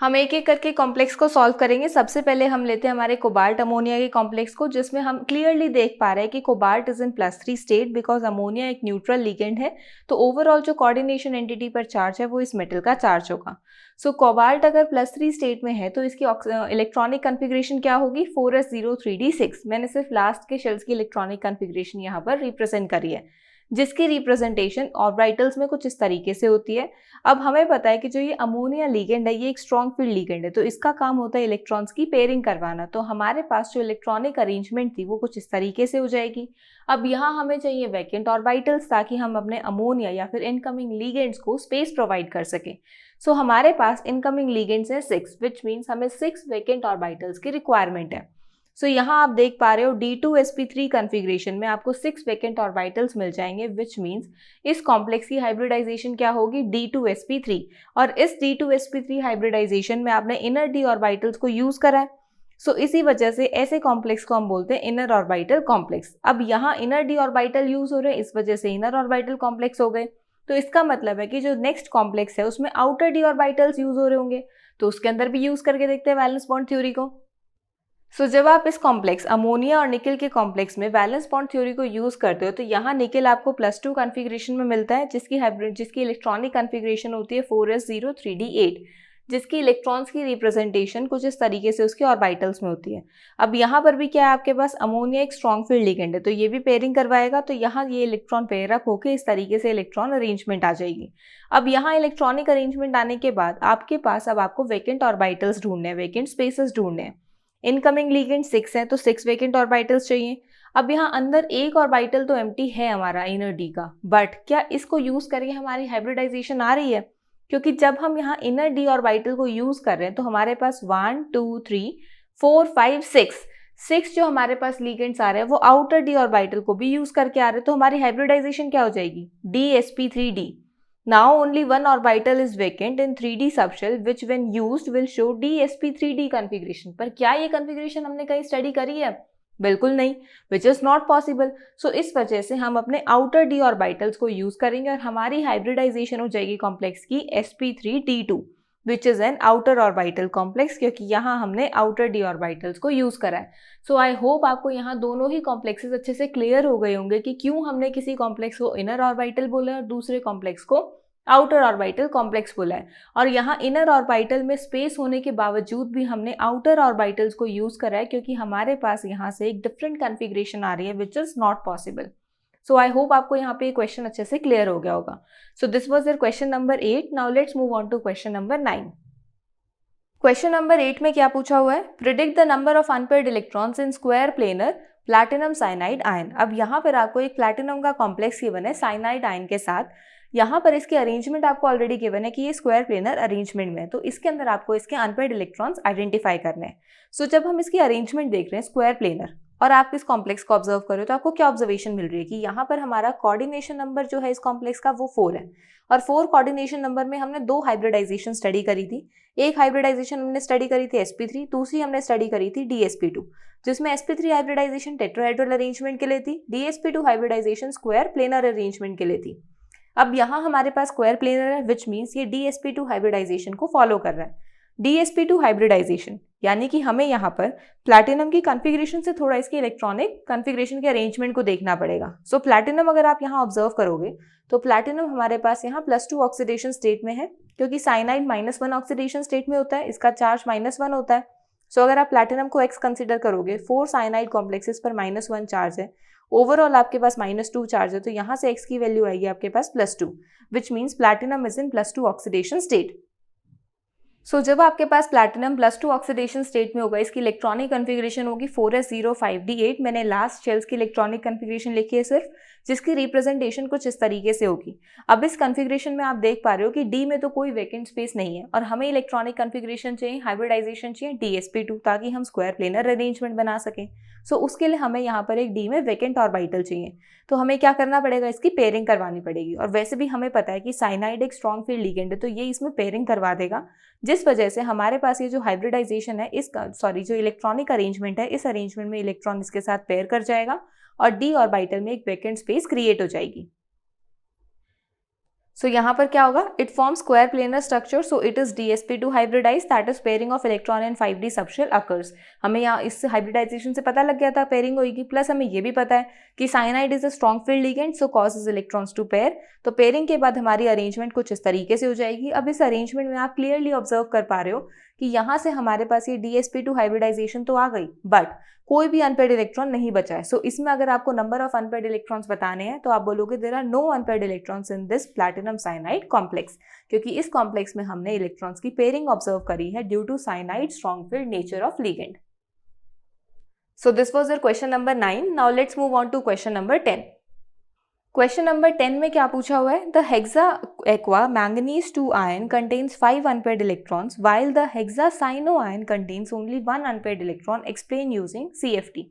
हम एक एक करके कॉम्प्लेक्स को सॉल्व करेंगे। सबसे पहले हम लेते हैं हमारे कोबाल्ट अमोनिया के कॉम्प्लेक्स को, जिसमें हम क्लियरली देख पा रहे हैं कि cobalt is in +3 state because ammonia एक न्यूट्रल लिगेंड है। तो ओवरऑल जो कोऑर्डिनेशन एंटिटी पर चार्ज है वो इस मेटल का चार्ज होगा। सो कोबाल्ट अगर +3 स्टेट में है तो इसकी इलेक्ट्रॉनिक कन्फिग्रेशन क्या होगी? 4s03d6। मैंने सिर्फ लास्ट के शेल्स की इलेक्ट्रॉनिक कन्फिग्रेशन यहाँ पर रिप्रेजेंट करी है, जिसकी रिप्रेजेंटेशन ऑर्बिटल्स में कुछ इस तरीके से होती है। अब हमें पता है कि जो ये अमोनिया लिगेंड है ये एक स्ट्रॉन्ग फील्ड लिगेंड है, तो इसका काम होता है इलेक्ट्रॉन्स की पेयरिंग करवाना। तो हमारे पास जो इलेक्ट्रॉनिक अरेंजमेंट थी वो कुछ इस तरीके से हो जाएगी। अब यहाँ हमें चाहिए वैकेंट ऑर्बिटल्स ताकि हम अपने अमोनिया या फिर इनकमिंग लिगेंड्स को स्पेस प्रोवाइड कर सकें। सो हमारे पास इनकमिंग लिगेंड्स हैं 6, विच मीन्स हमें 6 वैकेंट ऑर्बिटल्स की रिक्वायरमेंट है। सो यहाँ आप देख पा रहे हो D2sp3 कन्फिग्रेशन में आपको 6 वैकेंट ऑर्बिटल्स मिल जाएंगे, विच मीन्स इस कॉम्प्लेक्स की हाइब्रिडाइजेशन क्या होगी? D2sp3। और इस D2sp3 हाइब्रिडाइजेशन में आपने इनर डी ऑर्बिटल्स को यूज करा है। सो इसी वजह से ऐसे कॉम्प्लेक्स को हम बोलते हैं इनर ऑर्बिटल कॉम्प्लेक्स। अब यहाँ इनर डी ऑर्बिटल यूज हो रहे हैं, इस वजह से इनर ऑर्बिटल कॉम्प्लेक्स हो गए। तो इसका मतलब है कि जो नेक्स्ट कॉम्प्लेक्स है उसमें आउटर डी ऑर्बिटल्स यूज हो रहे होंगे, तो उसके अंदर भी यूज करके देखते हैं वैलेंस बॉन्ड थ्योरी को। सो जब आप इस कॉम्प्लेक्स अमोनिया और निकल के कॉम्प्लेक्स में वैलेंस बॉन्ड थ्योरी को यूज करते हो तो यहाँ निकल आपको +2 कन्फिग्रेशन में मिलता है, जिसकी इलेक्ट्रॉनिक कन्फिग्रेशन होती है 4s03d8, जिसकी इलेक्ट्रॉन्स की रिप्रेजेंटेशन कुछ इस तरीके से उसके ऑर्बिटल्स में होती है। अब यहाँ पर भी क्या है, आपके पास अमोनिया एक स्ट्रॉन्ग फील्ड लिगेंड है, तो ये भी पेयरिंग करवाएगा, तो यहाँ ये इलेक्ट्रॉन पेयर अप होकर इस तरीके से इलेक्ट्रॉन अरेंजमेंट आ जाएगी। अब यहाँ इलेक्ट्रॉनिक अरेंजमेंट आने के बाद आपके पास अब आपको वैकेंट ऑर्बिटल्स ढूंढने हैं, वैकेंट स्पेसेस ढूंढने हैं। इनकमिंग लिगेंड 6 है तो 6 वैकेंट ऑर्बिटल्स चाहिए। अब यहाँ अंदर एक ऑर्बिटल तो एम्प्टी है हमारा इनर डी का, बट क्या इसको यूज करके हमारी हाइब्रिडाइजेशन आ रही है? क्योंकि जब हम यहाँ इनर डी ऑर्बिटल को यूज कर रहे हैं तो हमारे पास 1 2 3 4 5 6 जो हमारे पास लिगेंड्स आ रहे हैं वो आउटर डी ऑर्बिटल को भी यूज करके आ रहे हैं, तो हमारी हाइब्रिडाइजेशन क्या हो जाएगी? DsP3d। Now only one orbital is vacant in 3D subshell which when used will show DsP3d configuration। पर क्या ये configuration हमने कहीं स्टडी करी है? बिल्कुल नहीं, which is not possible। So इस वजह से हम अपने outer d orbitals को यूज करेंगे और हमारी हाइब्रिडाइजेशन हो जाएगी कॉम्प्लेक्स की sp3d2 which is an outer orbital complex, क्योंकि यहाँ हमने outer d orbitals को यूज करा है। सो आई होप आपको यहाँ दोनों ही कॉम्प्लेक्सेस अच्छे से क्लियर हो गए होंगे कि क्यों हमने किसी कॉम्प्लेक्स को इनर ऑर्बिटल बोला है और दूसरे कॉम्प्लेक्स को आउटर ऑर्बिटल कॉम्प्लेक्स बोला है। और यहाँ इनर ऑर्बिटल में स्पेस होने के बावजूद भी हमने आउटर ऑर्बिटल्स को यूज करा है क्योंकि हमारे पास यहाँ से एक डिफरेंट कन्फिग्रेशन आ रही है which is not possible. So I hope आपको यहाँ पे क्वेश्चन अच्छे से क्लियर हो गया होगा। So this was your question number 8। Now let's move on to question number 9। Question number 8 में क्या पूछा हुआ है? Predict the number of unpaired electrons in square planar platinum cyanide ion. अब यहाँ पर आपको एक प्लैटिनम का कॉम्प्लेक्स गिवन है साइनाइड आयन के साथ। यहाँ पर इसके अरेंजमेंट आपको ऑलरेडी गिवन है कि ये स्क्वायर प्लेनर अरेंजमेंट में है, तो इसके अंदर आपको इसके अनपेयर्ड इलेक्ट्रॉन्स आइडेंटिफाई करने हैं। सो जब हम इसकी अरेंजमेंट देख रहे हैं स्क्वायर प्लेनर और आप इस कॉम्प्लेक्स को ऑब्जर्व करो तो आपको क्या ऑब्जर्वेशन मिल रही है कि यहाँ पर हमारा कोऑर्डिनेशन नंबर जो है इस कॉम्प्लेक्स का वो 4 है, और 4 कोऑर्डिनेशन नंबर में हमने 2 हाइब्रिडाइजेशन स्टडी करी थी। एक हाइब्रिडाइजेशन हमने स्टडी करी थी sp3, दूसरी हमने स्टडी करी थी dsp2, जिसमें sp3 हाइब्रिडाइजेशन टेट्राहेड्रल अरेंजमेंट के लिए थी, dsp2 hybridisation square planar arrangement के लिए थी। अब यहाँ हमारे पास स्क्वायर प्लेनर है, विच मीन्स ये DsP2 हाइब्रिडाइजेशन को फॉलो कर रहा है। DsP2 हाइब्रिडाइजेशन यानी कि हमें यहाँ पर प्लैटिनम की कॉन्फ़िगरेशन से थोड़ा इसकी इलेक्ट्रॉनिक कॉन्फ़िगरेशन के अरेंजमेंट को देखना पड़ेगा। सो प्लैटिनम अगर आप यहाँ ऑब्जर्व करोगे तो प्लैटिनम हमारे पास यहाँ +2 ऑक्सीडेशन स्टेट में है, क्योंकि साइनाइड -1 ऑक्सीडेशन स्टेट में होता है, इसका चार्ज -1 होता है। सो अगर आप प्लैटिनम को X कंसिडर करोगे, 4 साइनाइड कॉम्प्लेक्सेस पर -1 चार्ज है, ओवरऑल आपके पास -2 चार्ज है, तो यहाँ से X की वैल्यू आएगी आपके पास +2, which means platinum is in +2 oxidation state. So जब आपके पास प्लैटिनम +2 ऑक्सीडेशन स्टेट में होगा, इसकी इलेक्ट्रॉनिक कॉन्फ़िगरेशन होगी 4s05d8। मैंने लास्ट शेल्स की इलेक्ट्रॉनिक कॉन्फ़िगरेशन लिखी है सिर्फ, जिसकी रिप्रेजेंटेशन कुछ इस तरीके से होगी। अब इस कॉन्फ़िगरेशन में आप देख पा रहे हो कि D में तो कोई वैकेंट स्पेस नहीं है और हमें इलेक्ट्रॉनिक कॉन्फ़िगरेशन चाहिए, हाइब्रिडाइजेशन चाहिए DsP2, ताकि हम स्क्वायर प्लेनर अरेंजमेंट बना सकें। सो उसके लिए हमें यहाँ पर एक D में वैकेंट ऑर्बिटल चाहिए, तो हमें क्या करना पड़ेगा, इसकी पेयरिंग करवानी पड़ेगी। और वैसे भी हमें पता है कि साइनाइड एक स्ट्रॉन्ग फील्ड लिगेंड है, तो ये इसमें पेयरिंग करवा देगा, जिस वजह से हमारे पास ये जो हाइब्रिडाइजेशन है, जो इलेक्ट्रॉनिक अरेंजमेंट है, इस अरेंजमेंट में इलेक्ट्रॉन इसके साथ पेयर कर जाएगा और D ऑर्बिटल में एक वैकेंट स्पेस क्रिएट हो जाएगी। सो यहाँ पर क्या होगा, it form square planar structure, so it is DsP2 hybridize, that is pairing of electron in 5d subshell occurs. हमें यहाँ इस हाइब्रिडाइजेशन से पता लग गया था पेयरिंग होगी, प्लस हमें ये भी पता है कि cyanide is a strong field ligand, so causes electrons to pair. तो पेयरिंग के बाद हमारी अरेंजमेंट कुछ इस तरीके से हो जाएगी। अब इस अरेंजमेंट में आप क्लियरली ऑब्जर्व कर पा रहे हो कि यहाँ से हमारे पास ये DsP2 हाइब्रिडाइजेशन तो आ गई, बट कोई भी अनपेयर्ड इलेक्ट्रॉन नहीं बचा है। सो इसमें अगर आपको नंबर ऑफ अनपेयर्ड इलेक्ट्रॉन्स बताने हैं तो आप बोलोगे there are no unpaired electrons in this platinum cyanide complex, क्योंकि इस कॉम्प्लेक्स में हमने इलेक्ट्रॉन्स की पेयरिंग ऑब्जर्व करी है due to cyanide strong field nature of ligand. So this was your question number 9। Now let's move on to question number 10। Question number 10 में क्या पूछा हुआ है, the hexa aqua manganese 2 ion contains 5 unpaired electrons while the hexacyano ion contains only 1 unpaired electron, explain using CFT।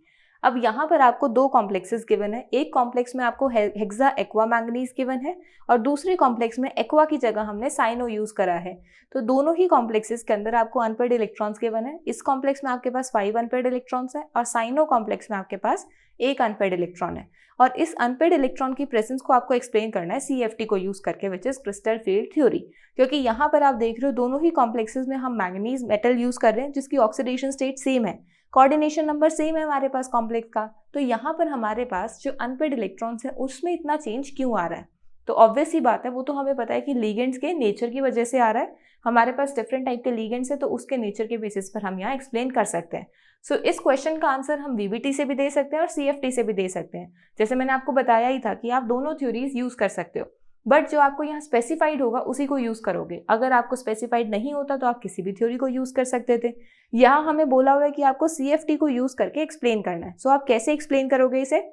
अब यहाँ पर आपको दो कॉम्प्लेक्सेस गिवन है, एक कॉम्प्लेक्स में आपको हेक्सा एक्वा मैंगनीज गिवन है और दूसरे कॉम्प्लेक्स में एक्वा की जगह हमने साइनो यूज करा है। तो दोनों ही कॉम्प्लेक्सेस के अंदर आपको अनपेयर्ड इलेक्ट्रॉन्स गिवन है। इस कॉम्प्लेक्स में आपके पास 5 अनपेयर्ड इलेक्ट्रॉन्स है और साइनो कॉम्प्लेक्स में आपके पास एक अनपेयर्ड इलेक्ट्रॉन है, और इस अनपेयर्ड इलेक्ट्रॉन की प्रेजेंस को आपको एक्सप्लेन करना है CFT को यूज करके, which is crystal field theory. क्योंकि यहाँ पर आप देख रहे हो दोनों ही कॉम्प्लेक्सेस में हम मैंगनीज मेटल यूज कर रहे हैं जिसकी ऑक्सीडेशन स्टेट सेम है, कोऑर्डिनेशन नंबर सेम है हमारे पास कॉम्प्लेक्स का। तो यहाँ पर हमारे पास जो अनपेयर्ड इलेक्ट्रॉन्स है उसमें इतना चेंज क्यों आ रहा है, तो ऑब्वियस ही बात है, वो तो हमें पता है कि लिगेंड्स के नेचर की वजह से आ रहा है। हमारे पास डिफरेंट टाइप के लिगेंड्स है, तो उसके नेचर के बेसिस पर हम यहाँ एक्सप्लेन कर सकते हैं। सो इस क्वेश्चन का आंसर हम VBT से भी दे सकते हैं और CFT से भी दे सकते हैं। जैसे मैंने आपको बताया ही था कि आप दोनों थ्योरीज यूज कर सकते हो, बट जो आपको यहाँ स्पेसिफाइड होगा उसी को यूज करोगे। अगर आपको स्पेसिफाइड नहीं होता तो आप किसी भी थ्योरी को यूज कर सकते थे। यहाँ हमें बोला हुआ है कि आपको CFT को यूज करके एक्सप्लेन करना है। सो आप कैसे एक्सप्लेन करोगे इसे,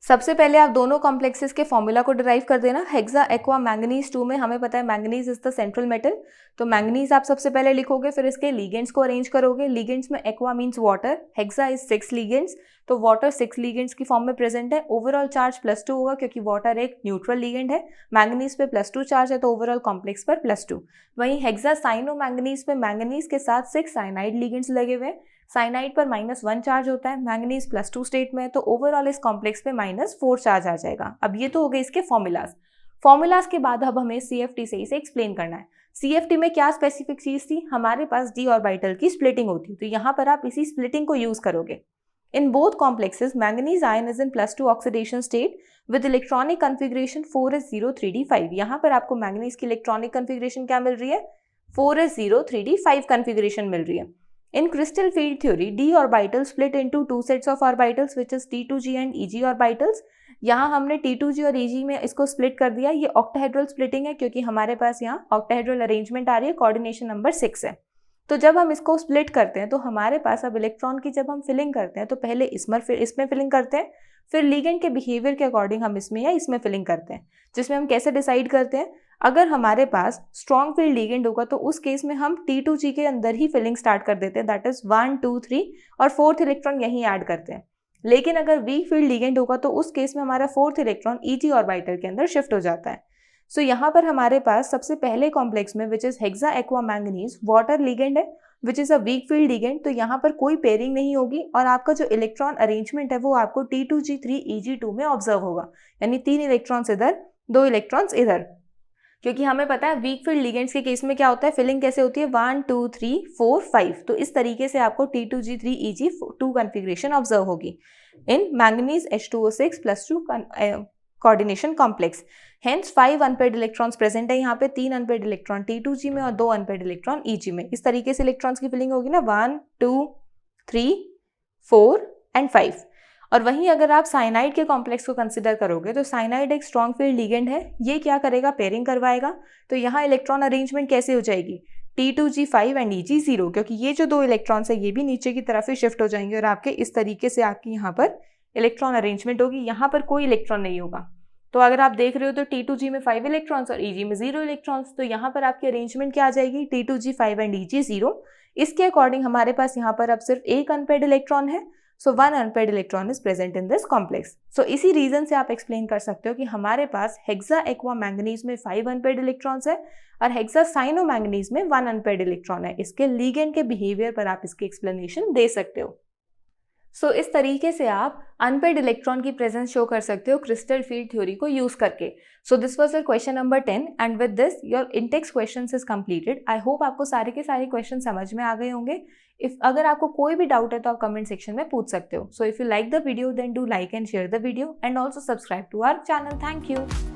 सबसे पहले आप दोनों कॉम्प्लेक्सेस के फॉर्मूला को डिराइव कर देना। हेक्सा एक्वा मैंगनीज 2 में हमें पता है manganese is the central metal, तो मैंगनीज आप सबसे पहले लिखोगे, फिर इसके लिगेंड्स को अरेंज करोगे। लिगेंड्स में aqua means water, hexa is 6 ligands, तो वाटर 6 लिगेंड्स की फॉर्म में प्रेजेंट है। ओवरऑल चार्ज +2 होगा क्योंकि वाटर एक न्यूट्रल लिगेंड है, मैंगनीज पे +2 चार्ज है, तो ओवरऑल कॉम्प्लेक्स पर +2। वहीं हेक्सासाइनो मैंगनीज पे मैंगनीज के साथ 6 साइनाइड लिगेंड्स लगे हुए हैं, साइनाइड पर -1 चार्ज होता है, मैंगनीज +2 स्टेट में है, तो ओवरऑल इस कॉम्प्लेक्स पे -4 चार्ज आ जाएगा। अब ये तो हो गए इसके फॉर्मूलाज के बाद अब हमें CFT से इसे एक्सप्लेन करना है। CFT में क्या स्पेसिफिक चीज थी, हमारे पास D ऑर्बिटल की स्प्लिटिंग होती, तो यहाँ पर आप इसी स्प्लिटिंग को यूज करोगे। In both complexes manganese ion is in +2 oxidation state with electronic configuration 4s03d5। यहाँ पर आपको मैंगनीज की इलेक्ट्रॉनिक कॉन्फ़िगरेशन क्या मिल रही है, 4s03d5 कॉन्फ़िगरेशन मिल रही है। In crystal field theory, D orbitals split into two sets of orbitals, which is T2G and EG orbitals। यहाँ हमने T2G और EG में इसको स्प्लिट कर दिया। ये ऑक्टाहेड्रल स्प्लिटिंग है क्योंकि हमारे पास यहाँ ऑक्टाहेड्रल अरेंजमेंट आ रही है, कोऑर्डिनेशन नंबर 6 है। तो जब हम इसको स्प्लिट करते हैं तो हमारे पास अब इलेक्ट्रॉन की जब हम फिलिंग करते हैं तो पहले इसमें फिलिंग करते हैं, फिर लिगेंड के बिहेवियर के अकॉर्डिंग हम इसमें या इसमें फिलिंग करते हैं, जिसमें हम कैसे डिसाइड करते हैं, अगर हमारे पास स्ट्रॉन्ग फील्ड लिगेंड होगा तो उस केस में हम T2G के अंदर ही फिलिंग स्टार्ट कर देते हैं, दैट इज 1 2 3 और 4th इलेक्ट्रॉन यहीं ऐड करते हैं। लेकिन अगर वीक फील्ड लिगेंड होगा तो उस केस में हमारा 4th इलेक्ट्रॉन EG ऑर्बिटल के अंदर शिफ्ट हो जाता है। सो यहाँ पर हमारे पास सबसे पहले कॉम्प्लेक्स में which is hexa aqua manganese water ligand है which is a weak field ligand, तो यहाँ पर कोई पेयरिंग नहीं होगी और आपका जो इलेक्ट्रॉन अरेंजमेंट है वो आपको T2G3 EG2 में ऑब्जर्व होगा, यानी 3 इलेक्ट्रॉन्स इधर 2 इलेक्ट्रॉन्स इधर, क्योंकि हमें पता है वीक फील्ड लिगेंड्स के केस में क्या होता है, फिलिंग कैसे होती है 1 2 3 4 5। तो इस तरीके से आपको T2G3Eg2 कॉन्फ़िगरेशन ऑब्जर्व होगी in manganese H2O6 +2 coordination complex. Hence 5 unpaired electrons present है यहाँ पे, 3 अनपेयर्ड इलेक्ट्रॉन T2G में और 2 अनपेयर्ड इलेक्ट्रॉन Eg में। इस तरीके से इलेक्ट्रॉन्स की फिलिंग होगी ना 1 2 3 4 एंड 5। और वहीं अगर आप साइनाइड के कॉम्प्लेक्स को कंसिडर करोगे तो साइनाइड एक स्ट्रॉन्ग फील्ड लिगेंड है, ये क्या करेगा, पेयरिंग करवाएगा। तो यहाँ इलेक्ट्रॉन अरेंजमेंट कैसे हो जाएगी, T2G5 एंड Eg0, क्योंकि ये जो 2 इलेक्ट्रॉन्स है ये भी नीचे की तरफ ही शिफ्ट हो जाएंगे और आपके इस तरीके से आपकी यहाँ पर इलेक्ट्रॉन अरेंजमेंट होगी, यहाँ पर कोई इलेक्ट्रॉन नहीं होगा। तो अगर आप देख रहे हो तो T2G में 5 इलेक्ट्रॉन्स और Eg में 0 इलेक्ट्रॉन्स, तो यहाँ पर आपकी अरेंजमेंट क्या आ जाएगी, T2G5 एंड Eg0। इसके अकॉर्डिंग हमारे पास यहाँ पर अब सिर्फ एक अनपेयर्ड इलेक्ट्रॉन है, so 1 unpaired electron is present in this complex. So इसी रीजन से आप एक्सप्लेन कर सकते हो कि हमारे पास हेक्सा एक्वा मैंगनीज में 5 अनपेयर्ड इलेक्ट्रॉन्स है और हेक्सा साइनो मैंगनीज में 1 अनपेयर्ड इलेक्ट्रॉन है। इसके लिगेंड के बिहेवियर पर आप इसकी एक्सप्लेनेशन दे सकते हो। सो इस तरीके से आप अनपेयर्ड इलेक्ट्रॉन की प्रेजेंस शो कर सकते हो क्रिस्टल फील्ड थ्योरी को यूज करके। सो this was your question number 10 and with this your Intex questions is completed. I hope आपको सारे के सारे क्वेश्चन समझ में आ गए होंगे। इफ अगर आपको कोई भी डाउट है तो आप कमेंट सेक्शन में पूछ सकते हो। So if you like the video then do like and share the video and also subscribe to our channel. Thank you.